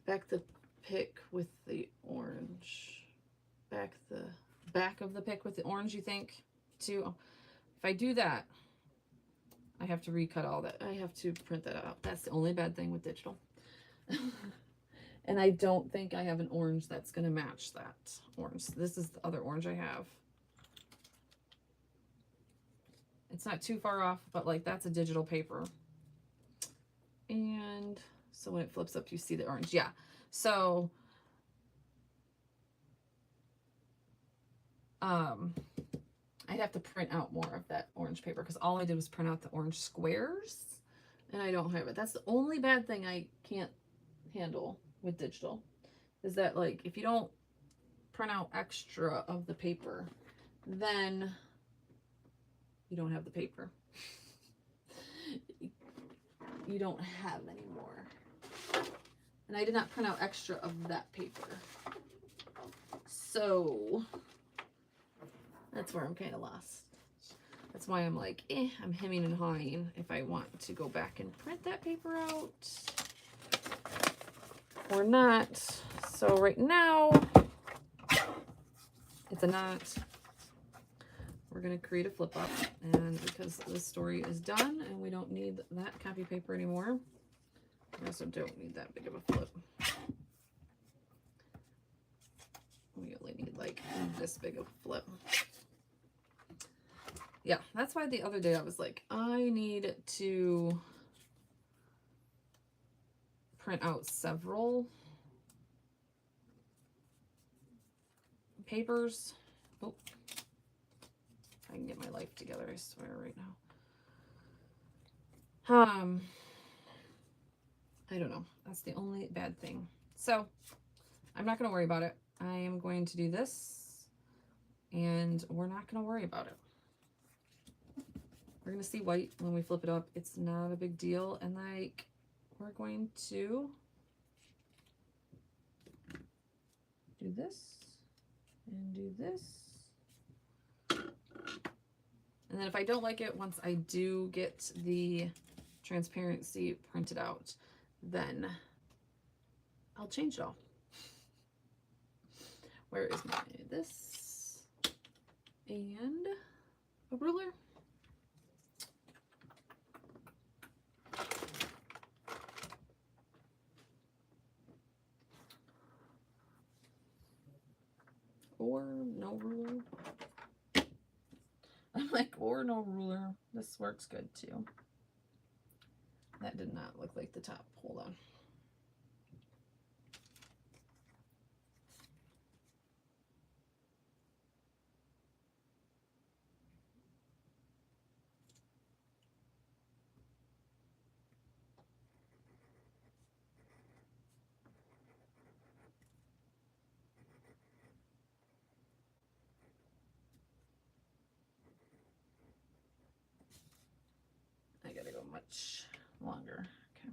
S1: Back the pick with the orange. Back of the pick with the orange, you think? Too. If I do that, I have to recut all that. I have to print that out. That's the only bad thing with digital. And I don't think I have an orange that's going to match that orange. This is the other orange I have. It's not too far off, but like that's a digital paper. And so when it flips up, you see the orange. Yeah. So, I'd have to print out more of that orange paper because all I did was print out the orange squares and I don't have it. That's the only bad thing I can't handle with digital is that, like, if you don't print out extra of the paper, then you don't have the paper. You don't have any more. And I did not print out extra of that paper. So that's where I'm kind of lost. That's why I'm like, I'm hemming and hawing if I want to go back and print that paper out or not. So right now, it's a knot. We're going to create a flip up, and because this story is done and we don't need that copy paper anymore, we also don't need that big of a flip. We only need like this big of a flip. Yeah, that's why the other day I was like, I need to print out several papers. Oh, I can get my life together, I swear, right now. I don't know. That's the only bad thing. So I'm not going to worry about it. I am going to do this, and we're not going to worry about it. We're going to see white when we flip it up. It's not a big deal. And like, we're going to do this and do this. And then if I don't like it, once I do get the transparency printed out, then I'll change it all. Where is this? And a ruler. Or no ruler. I'm like, or no ruler. This works good too. That did not look like the top. Hold on. I gotta go much longer. Okay.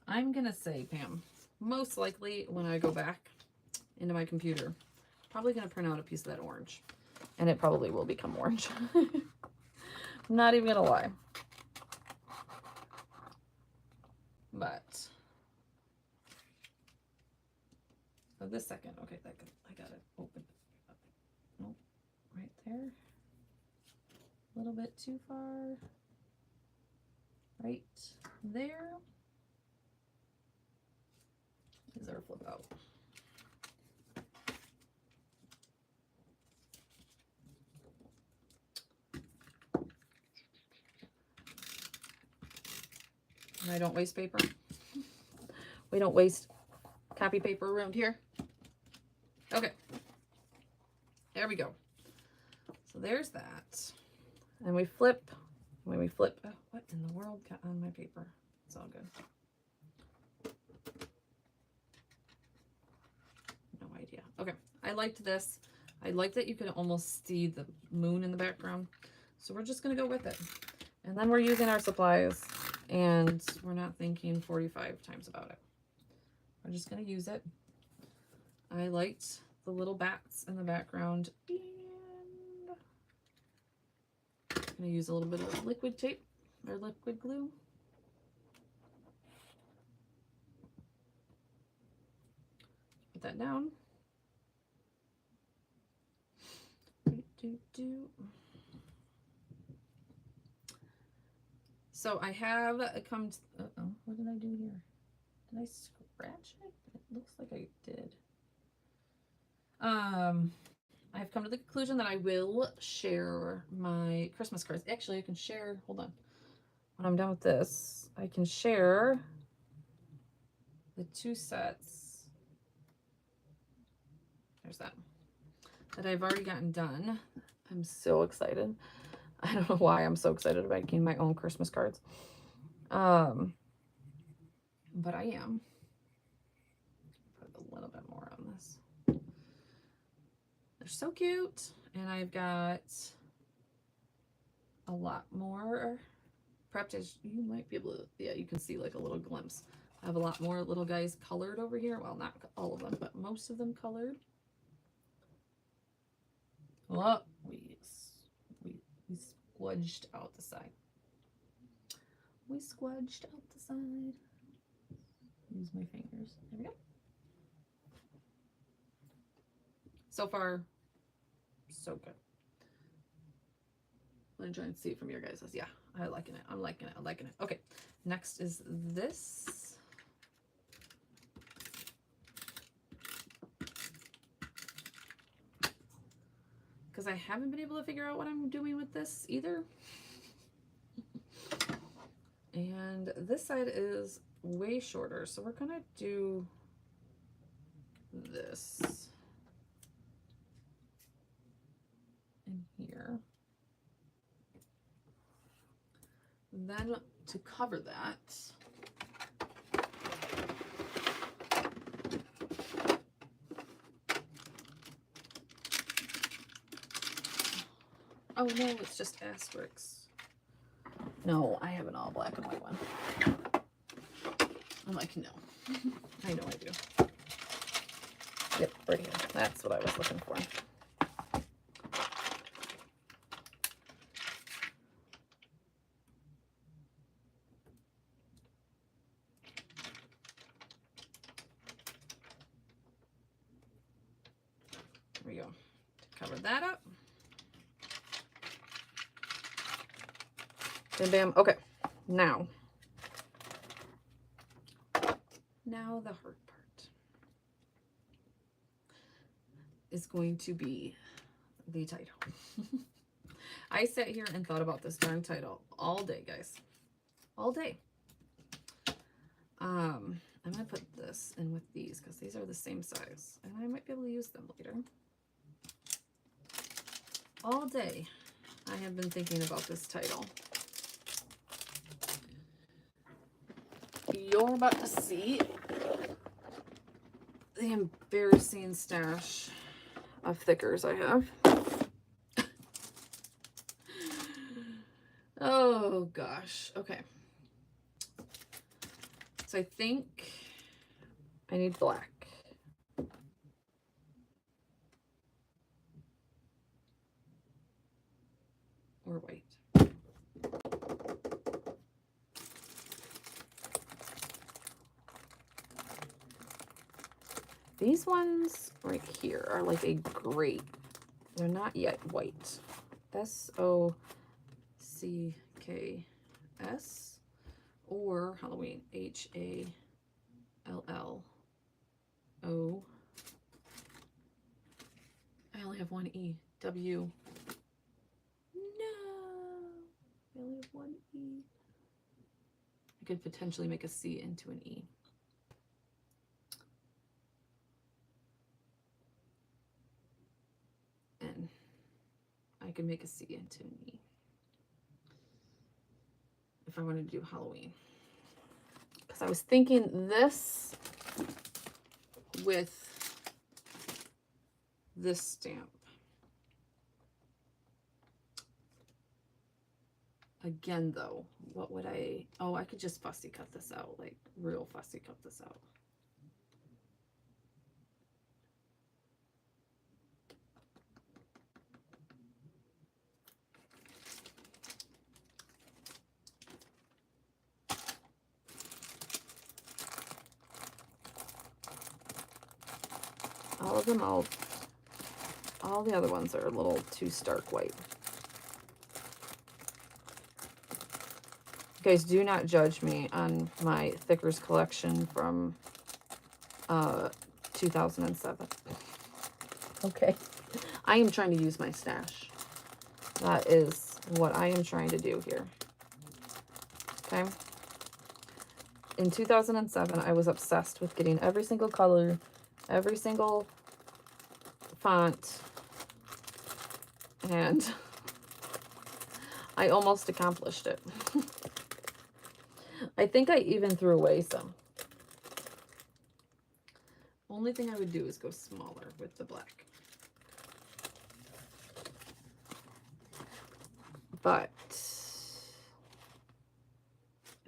S1: I'm gonna say, Pam, most likely when I go back into my computer, probably gonna print out a piece of that orange. And it probably will become orange. I'm not even gonna lie. But for this second, okay, I got it open. Nope, right there. A little bit too far. Right there is our flip out. And I don't waste paper. We don't waste copy paper around here. Okay. There we go. So there's that. And we flip. When we flip, oh, what in the world got on my paper? It's all good. No idea. Okay. I liked this. I like that you can almost see the moon in the background. So we're just going to go with it. And then we're using our supplies. And we're not thinking 45 times about it. We're just going to use it. I liked the little bats in the background. And I'm going to use a little bit of liquid tape or liquid glue. Put that down. So I have come to, uh-oh, what did I do here? Did I scratch it? It looks like I did. I've come to the conclusion that I will share my Christmas cards. Actually, I can share, hold on. When I'm done with this, I can share the 2 sets. There's that I've already gotten done. I'm so excited. I don't know why I'm so excited about making my own Christmas cards. But I am. Put a little bit more on this. They're so cute. And I've got a lot more. Perhaps you might be able to, yeah, you can see like a little glimpse. I have a lot more little guys colored over here. Well, not all of them, but most of them colored. Oh, we squudged out the side. We squudged out the side. Use my fingers. There we go. So far, so good. I'm trying to see it from your guys'. Yeah, I'm liking it. I'm liking it. I'm liking it. Okay, next is this. Because I haven't been able to figure out what I'm doing with this either. And this side is way shorter, so we're gonna do this in here. And then to cover that, oh no, it's just asterisks. No, I have an all black and white one. I'm like, no. I know I do. Yep, right here. That's what I was looking for. There we go. Cover that up. Bam, bam. Okay, now the hard part is going to be the title. I sat here and thought about this darn title all day, guys. All day. I'm gonna put this in with these because these are the same size and I might be able to use them later. All day I have been thinking about this title. You're about to see the embarrassing stash of thickers I have. Oh gosh. Okay. I think I need black. Or white. These ones right here are like a grape. They're not yet white. S-O-C-K-S or Halloween. H-A-L-L-O. I only have one E. W. No. I only have one E. I could potentially make a C into an E. And I could make a C into an E. If I wanted to do Halloween. Because I was thinking this with this stamp. Again, though, what would I... Oh, I could just fussy cut this out. Like, real fussy cut this out. All of them, all the other ones are a little too stark white. You guys, do not judge me on my Thickers collection from 2007. Okay. I am trying to use my stash. That is what I am trying to do here. Okay. In 2007, I was obsessed with getting every single color, every single font, and I almost accomplished it. I think I even threw away some. Only thing I would do is go smaller with the black. But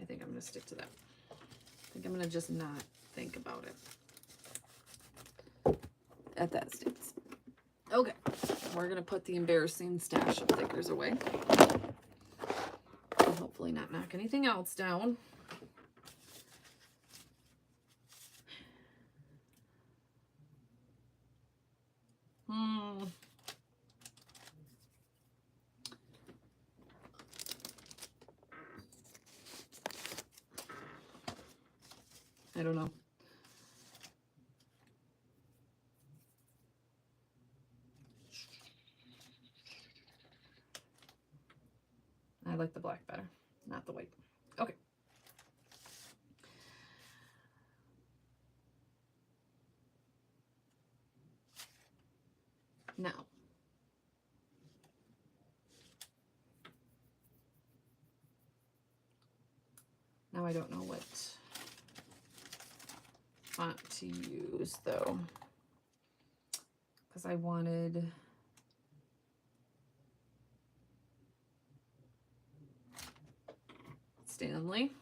S1: I think I'm going to stick to that. I think I'm going to just not think about it at that stage. Okay, we're going to put the embarrassing stash of Thickers away. And hopefully not knock anything else down. I don't know. I like the black better, not the white. Okay. Now, I don't know what font to use though, because I wanted Stanley.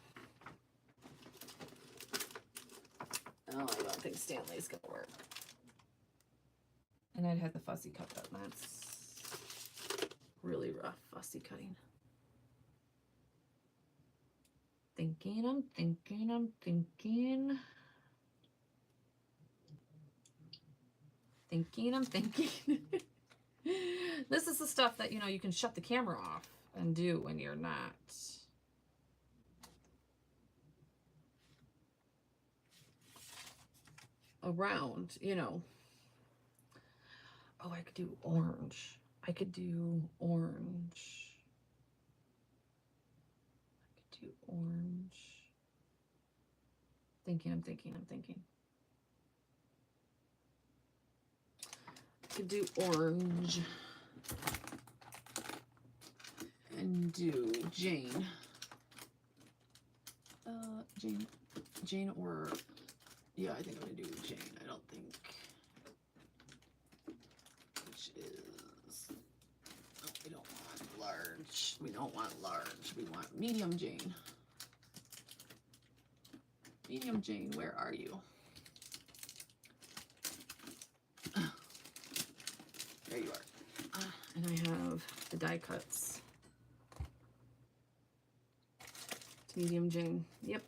S1: Oh, I don't think Stanley's gonna work. And I'd have the fussy cut that. That's really rough fussy cutting. I'm thinking. This is the stuff that, you know, you can shut the camera off and do when you're not around, you know. Oh, I could do orange. I could do orange. I'm thinking. I could do orange and do Jane. Jane or, yeah, I think I'm gonna do Jane. I don't think, which is, oh, we don't want large. We don't want large. We want medium Jane. Medium Jane, where are you? There you are. And I have the die cuts. It's Medium Jane. Yep.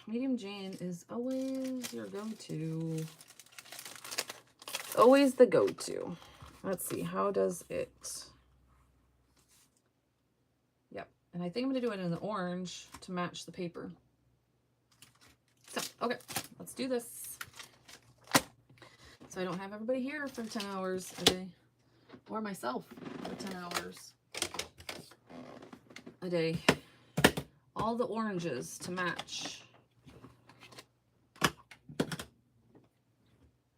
S1: Medium Jane is always your go-to. Always the go-to. Let's see. How does it? Yep. And I think I'm going to do it in the orange to match the paper. So, okay. Let's do this. So I don't have everybody here for 10 hours a day. Or myself for 10 hours a day. All the oranges to match. I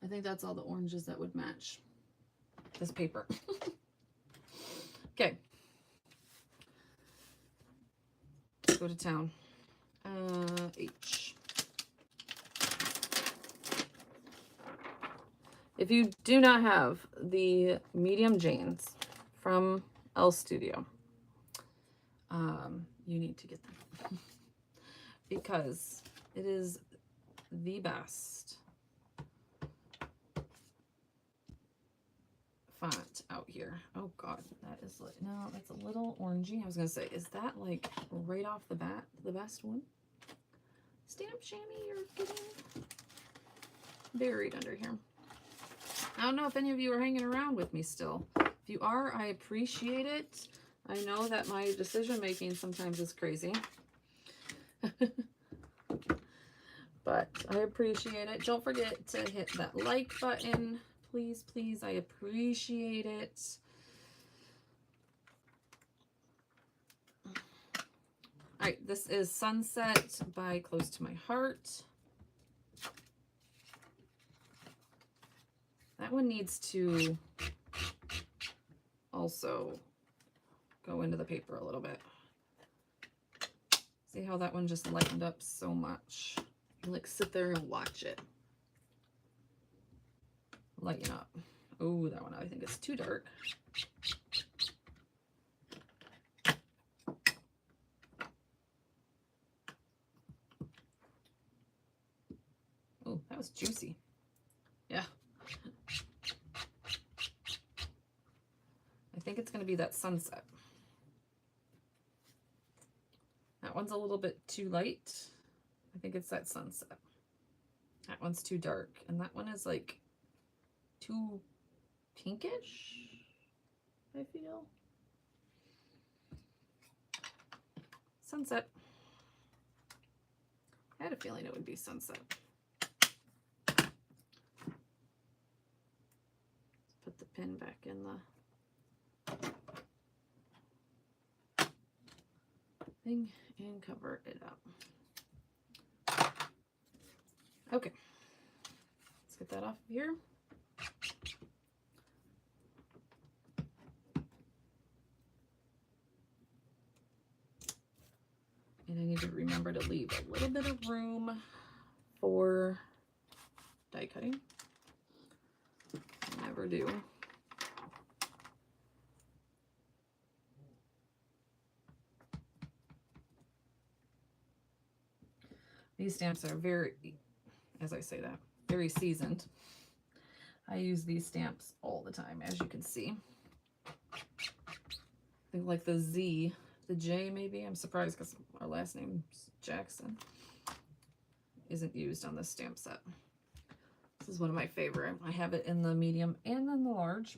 S1: think that's all the oranges that would match this paper. Okay. Let's go to town. H. If you do not have the Medium Janes from Elle Studio, you need to get them because it is the best font out here. Oh God, that is like, no, that's a little orangey. I was gonna say, is that like right off the bat the best one? Stamp Shammy, you're getting buried under here. I don't know if any of you are hanging around with me still. If you are, I appreciate it. I know that my decision making sometimes is crazy. But I appreciate it. Don't forget to hit that like button. Please, please. I appreciate it. All right, this is Sunset by Close to My Heart. That one needs to also go into the paper a little bit. See how that one just lightened up so much? You like sit there and watch it lighten up. Oh, that one I think is too dark. Oh, that was juicy. Yeah. I think it's going to be that Sunset. That one's a little bit too light. I think it's that Sunset. That one's too dark. And that one is like too pinkish, I feel. Sunset. I had a feeling it would be Sunset. Put the pin back in the thing and cover it up. Okay, let's get that off of here. And I need to remember to leave a little bit of room for die cutting. I never do. These stamps are very, as I say that, very seasoned. I use these stamps all the time, as you can see. I think like the Z, the J maybe. I'm surprised because our last name's Jackson. Isn't used on this stamp set. This is one of my favorite. I have it in the medium and in the large.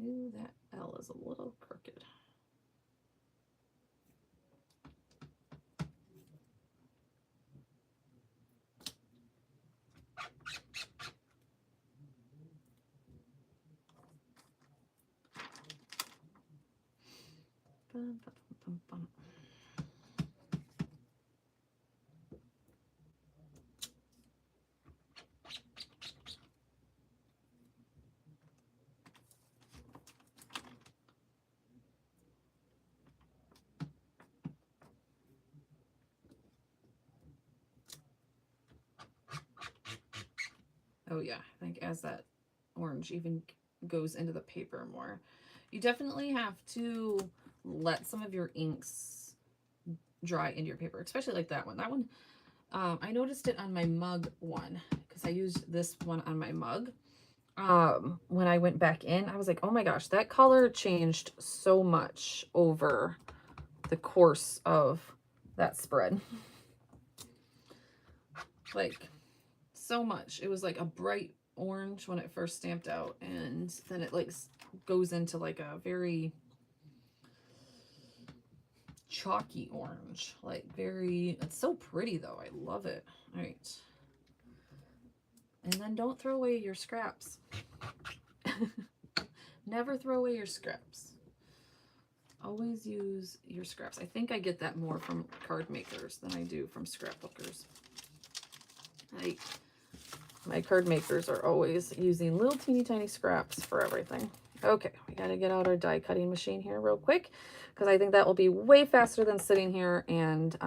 S1: Ooh, that L is a little crooked. Bum, bum, bum, bum. Oh yeah, I think as that orange even goes into the paper more. You definitely have to let some of your inks dry into your paper, especially like that one. That one, I noticed it on my mug one because I used this one on my mug. When I went back in, I was like, oh my gosh, that color changed so much over the course of that spread. Like, so much. It was like a bright orange when it first stamped out, and then it like goes into like a very chalky orange, like very, it's so pretty though. I love it. All right. And then don't throw away your scraps. Never throw away your scraps. Always use your scraps. I think I get that more from card makers than I do from scrapbookers. My card makers are always using little teeny tiny scraps for everything. Okay, we got to get out our die cutting machine here real quick because I think that will be way faster than sitting here and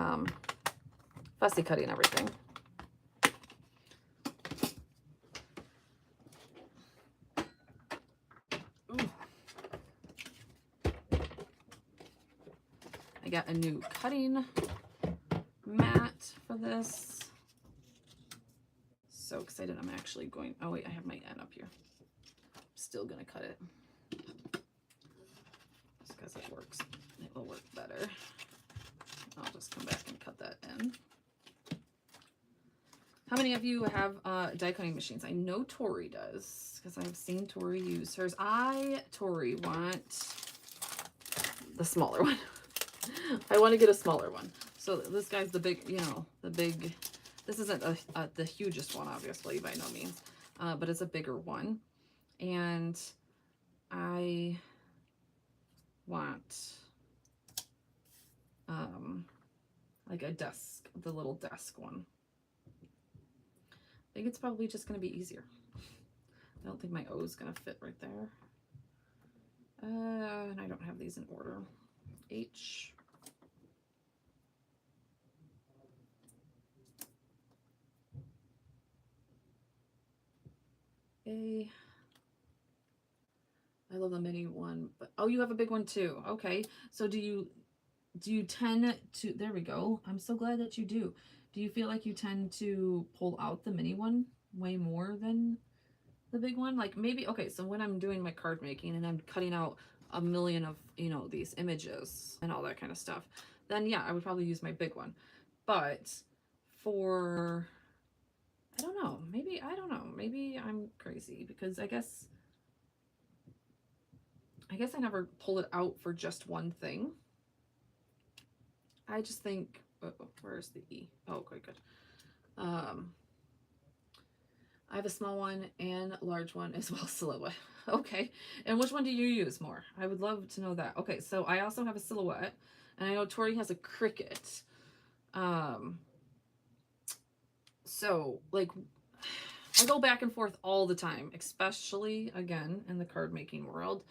S1: fussy cutting everything. Ooh. I got a new cutting mat for this. So excited. I'm actually going, oh wait, I have my N up here. I'm still gonna cut it just because it works. It will work better. I'll just come back and cut that in. How many of you have die cutting machines? I know Tori does because I've seen Tori use hers. Tori, want the smaller one. I want to get a smaller one. So this guy's the big, you know, the big, this isn't the hugest one, obviously, by no means, but it's a bigger one. And I want like a desk, the little desk one. I think it's probably just going to be easier. I don't think my O is going to fit right there. And I don't have these in order. H. A. I love the mini one, but oh, you have a big one too. Okay. So do you tend to, there we go. I'm so glad that you do. Do you feel like you tend to pull out the mini one way more than the big one? Like maybe, okay, so when I'm doing my card making and I'm cutting out a million of, you know, these images and all that kind of stuff, then yeah, I would probably use my big one. But for, I don't know, maybe, I don't know, maybe I'm crazy because I guess I never pull it out for just one thing. I just think, oh, where's the E? Oh, okay, good. I have a small one and a large one as well, silhouette. Okay, and which one do you use more? I would love to know that. Okay, so I also have a silhouette, and I know Tori has a Cricut. So, like, I go back and forth all the time, especially, again, in the card making world.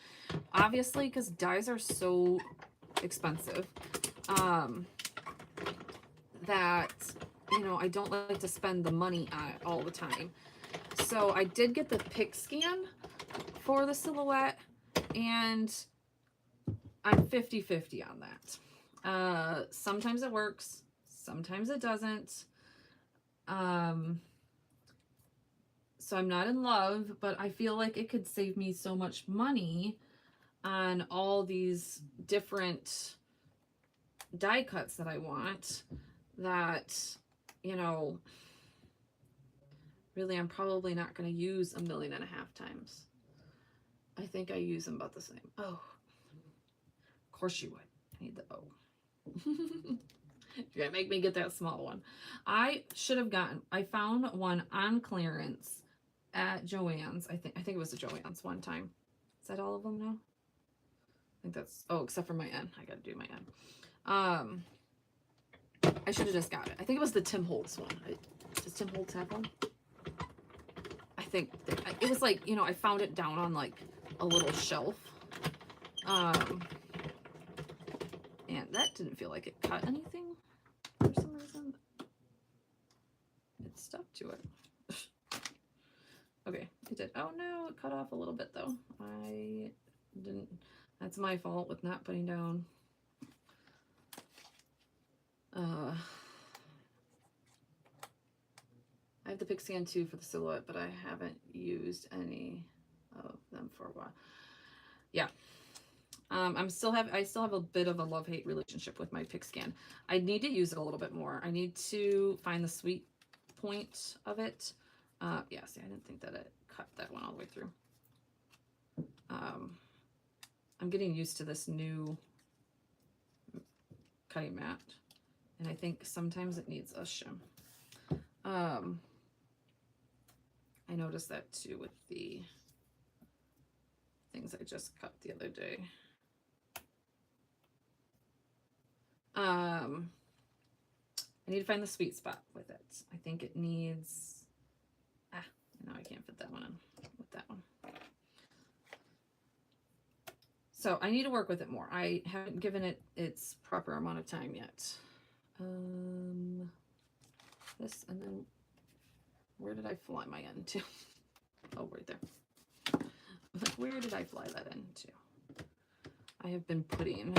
S1: Obviously, because dies are so expensive. That, you know, I don't like to spend the money on it all the time. So I did get the Picscan for the silhouette, and I'm 50-50 on that. Sometimes it works, sometimes it doesn't. So I'm not in love, but I feel like it could save me so much money on all these different die cuts that I want that, you know, really I'm probably not going to use 1.5 million times. I think I use them about the same. Oh, of course you would. I need the O. You're going to make me get that small one. I should have gotten, I found one on clearance at Joann's. I think it was a Joann's one time. Is that all of them now? I think that's, oh, except for my N. I got to do my N. I should have just got it. I think it was the Tim Holtz one. Does Tim Holtz have one? I think it was like, you know, I found it down on like a little shelf. And that didn't feel like it cut anything for some reason. It stuck to it. Okay, it did. Oh no, it cut off a little bit though. I didn't, that's my fault with not putting down. I have the Picscan too for the silhouette, but I haven't used any of them for a while. Yeah. I still have a bit of a love-hate relationship with my Picscan. I need to use it a little bit more. I need to find the sweet point of it. Yeah, see, I didn't think that it cut that one all the way through. I'm getting used to this new cutting mat, and I think sometimes it needs a shim. I noticed that too with the things I just cut the other day. I need to find the sweet spot with it. I think it needs, no, I can't fit that one in with that one. So I need to work with it more. I haven't given it its proper amount of time yet. This, and then where did I fly my end to? Oh, right there. Like, where did I fly that into? I have been putting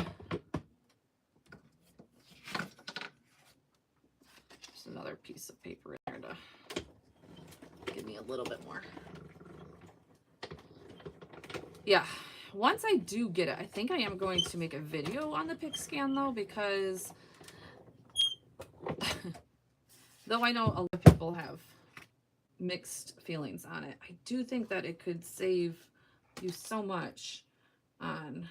S1: just another piece of paper in there to give me a little bit more. Yeah, once I do get it, I think I am going to make a video on the Picscan though, because though I know a lot of people have mixed feelings on it, I do think that it could save you so much on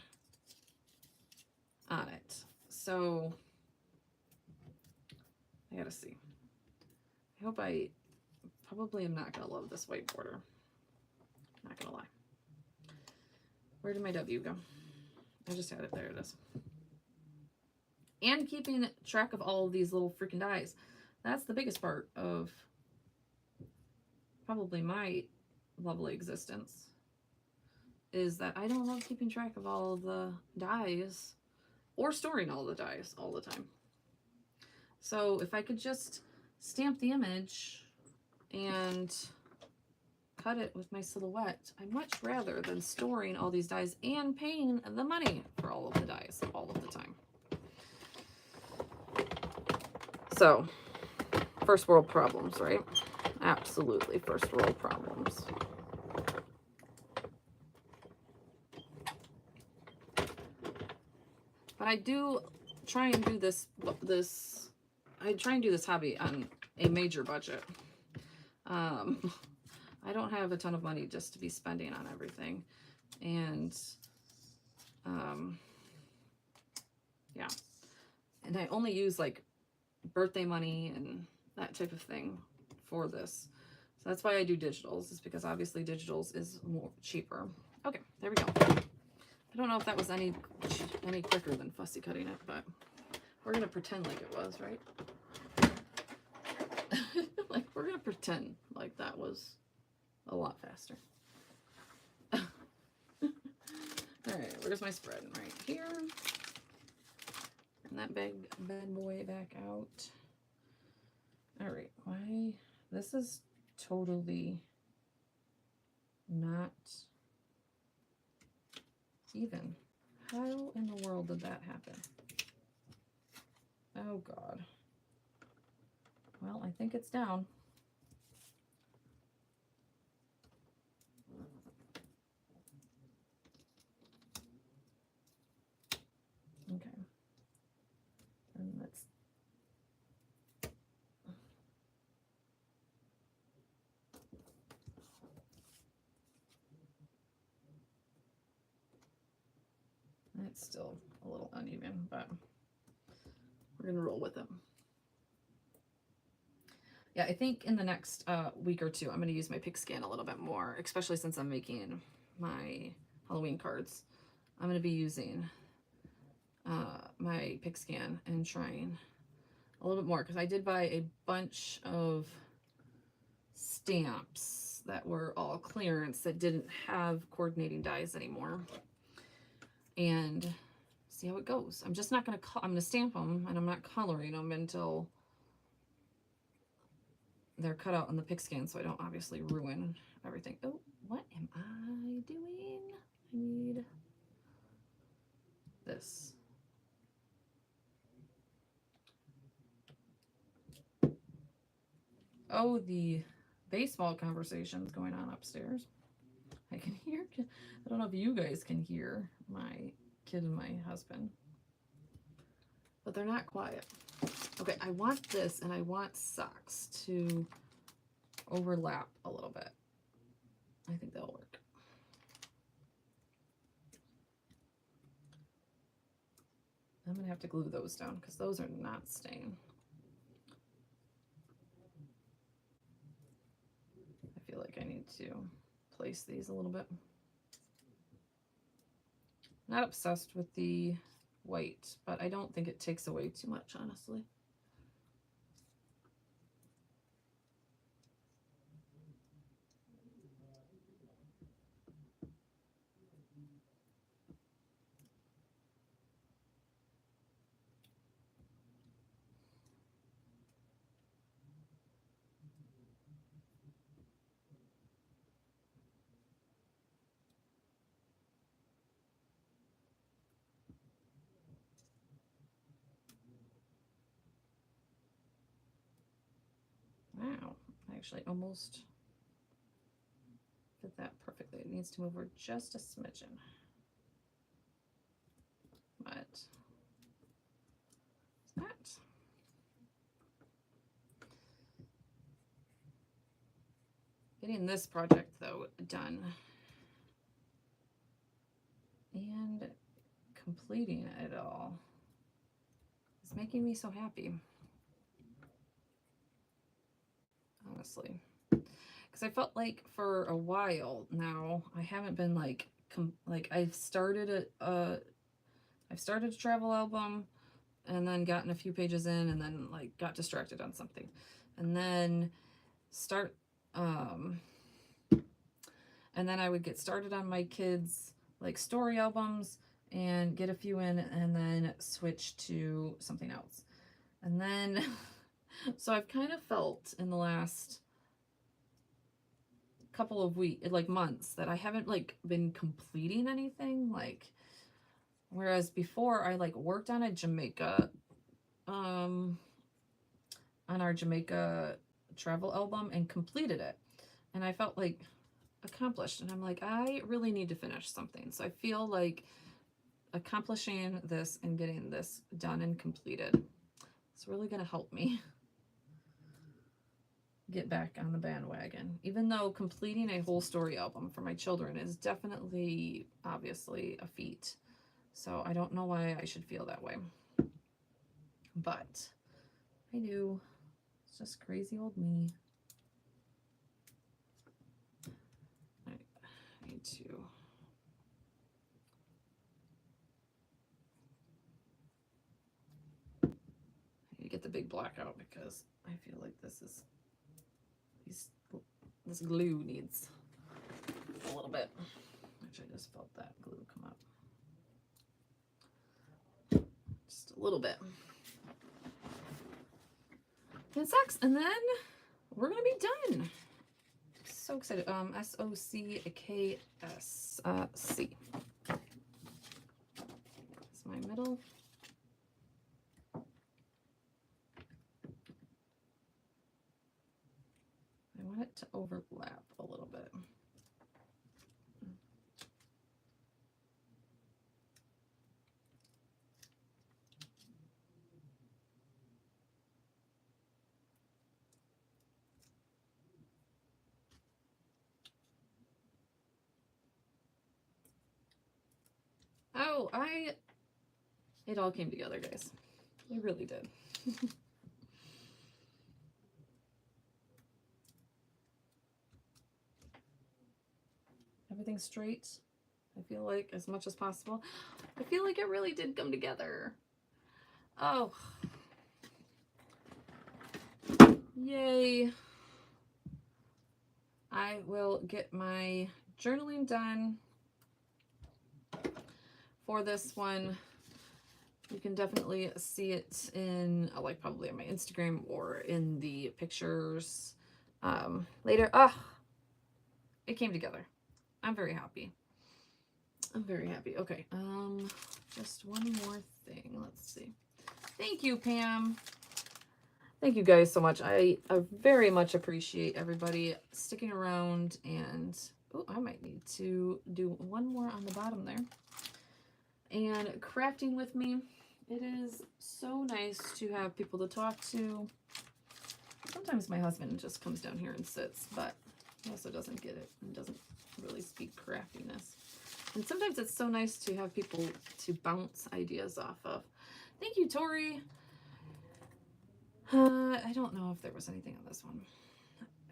S1: it. So I gotta see. I hope I probably am not gonna love this white border. Not gonna lie. Where did my W go? I just had it. There it is. And keeping track of all of these little freaking dies. That's the biggest part of probably my lovely existence, is that I don't love keeping track of all of the dies or storing all the dies all the time. So if I could just stamp the image and cut it with my silhouette, I'd much rather than storing all these dies and paying the money for all of the dies all of the time. So, first world problems, right? Absolutely first world problems. But I do try and do this hobby on a major budget. I don't have a ton of money just to be spending on everything. And yeah. And I only use like birthday money and that type of thing for this. So that's why I do digitals, is because obviously digitals is more cheaper. Okay, there we go. I don't know if that was any quicker than fussy cutting it, but we're gonna pretend like it was, right? Like, we're gonna pretend like that was a lot faster. All right, where's my spread? Right here. And that bad boy back out. All right, why? This is totally not even. How in the world did that happen? Oh God. Well, I think it's down. Okay. And let's. It's still a little uneven, but we're gonna roll with it. Yeah, I think in the next week or two, I'm going to use my Picscan a little bit more, especially since I'm making my Halloween cards. I'm going to be using my Picscan and trying a little bit more, because I did buy a bunch of stamps that were all clearance that didn't have coordinating dies anymore. And see how it goes. I'm just not going to, I'm going to stamp them, and I'm not coloring them until they're cut out on the Picscan, so I don't obviously ruin everything. Oh, what am I doing? I need this. Oh, the baseball conversations going on upstairs. I can hear. I don't know if you guys can hear my kid and my husband, but they're not quiet. Okay, I want this, and I want socks to overlap a little bit. I think that'll work. I'm gonna have to glue those down because those are not staying. I feel like I need to place these a little bit. Not obsessed with the white, but I don't think it takes away too much, honestly. Wow, I actually almost fit that perfectly. It needs to move over just a smidgen. But it's not. Getting this project, though, done and completing it all is making me so happy. Honestly. Because I felt like for a while now, I haven't been like, I've started a travel album and then gotten a few pages in and then like got distracted on something. And then and then I would get started on my kids' like story albums and get a few in and then switch to something else. And then, so I've kind of felt in the last couple of weeks, like months, that I haven't like been completing anything. Like, whereas before I like worked on a Jamaica, on our Jamaica travel album and completed it. And I felt like accomplished. And I'm like, I really need to finish something. So I feel like accomplishing this and getting this done and completed, it's really going to help me get back on the bandwagon. Even though completing a whole story album for my children is definitely, obviously, a feat. So I don't know why I should feel that way. But I do. It's just crazy old me. I need to... get the big block out because I feel like this glue needs a little bit, which I just felt that glue come up just a little bit. It sucks, and then we're gonna be done. So excited. SOCKSC. It's my middle. I want it to overlap a little bit. Oh, it all came together, guys. It really did. Everything's straight. I feel like as much as possible. I feel like it really did come together. Oh. Yay. I will get my journaling done for this one. You can definitely see it in, like, probably on my Instagram or in the pictures later. It came together. I'm very happy. I'm very happy. Okay, just one more thing. Let's see. Thank you, Pam. Thank you guys so much. I very much appreciate everybody sticking around, and oh, I might need to do one more on the bottom there. And crafting with me. It is so nice to have people to talk to. Sometimes my husband just comes down here and sits, but he also doesn't get it and doesn't really speak craftiness. And sometimes it's so nice to have people to bounce ideas off of. Thank you, Tori. I don't know if there was anything on this one,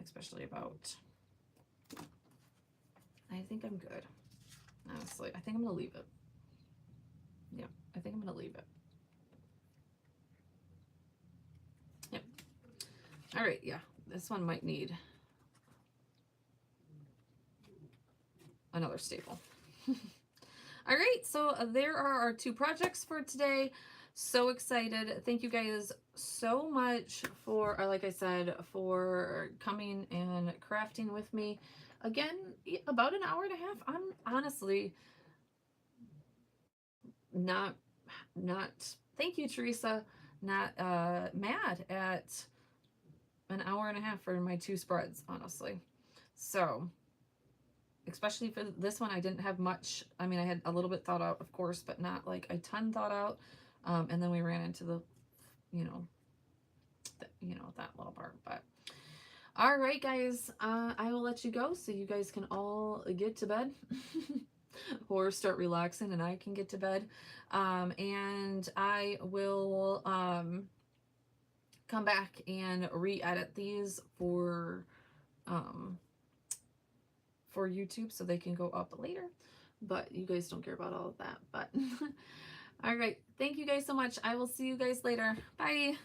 S1: especially about. I think I'm good. Honestly, I think I'm gonna leave it. Yeah, I think I'm gonna leave it. Yep. All right, yeah, this one might need another staple. All right, so there are our 2 projects for today. So excited. Thank you guys so much for, like I said, for coming and crafting with me. Again, about an hour and a half. I'm honestly not, thank you, Teresa, not mad at an hour and a half for my 2 spreads, honestly. So, especially for this one, I didn't have much. I mean, I had a little bit thought out, of course, but not like a ton thought out. And then we ran into the, you know, that little part. But all right, guys, I will let you go so you guys can all get to bed or start relaxing, and I can get to bed. And I will come back and re-edit these for YouTube so they can go up later, but you guys don't care about all of that. But all right, thank you guys so much. I will see you guys later. Bye.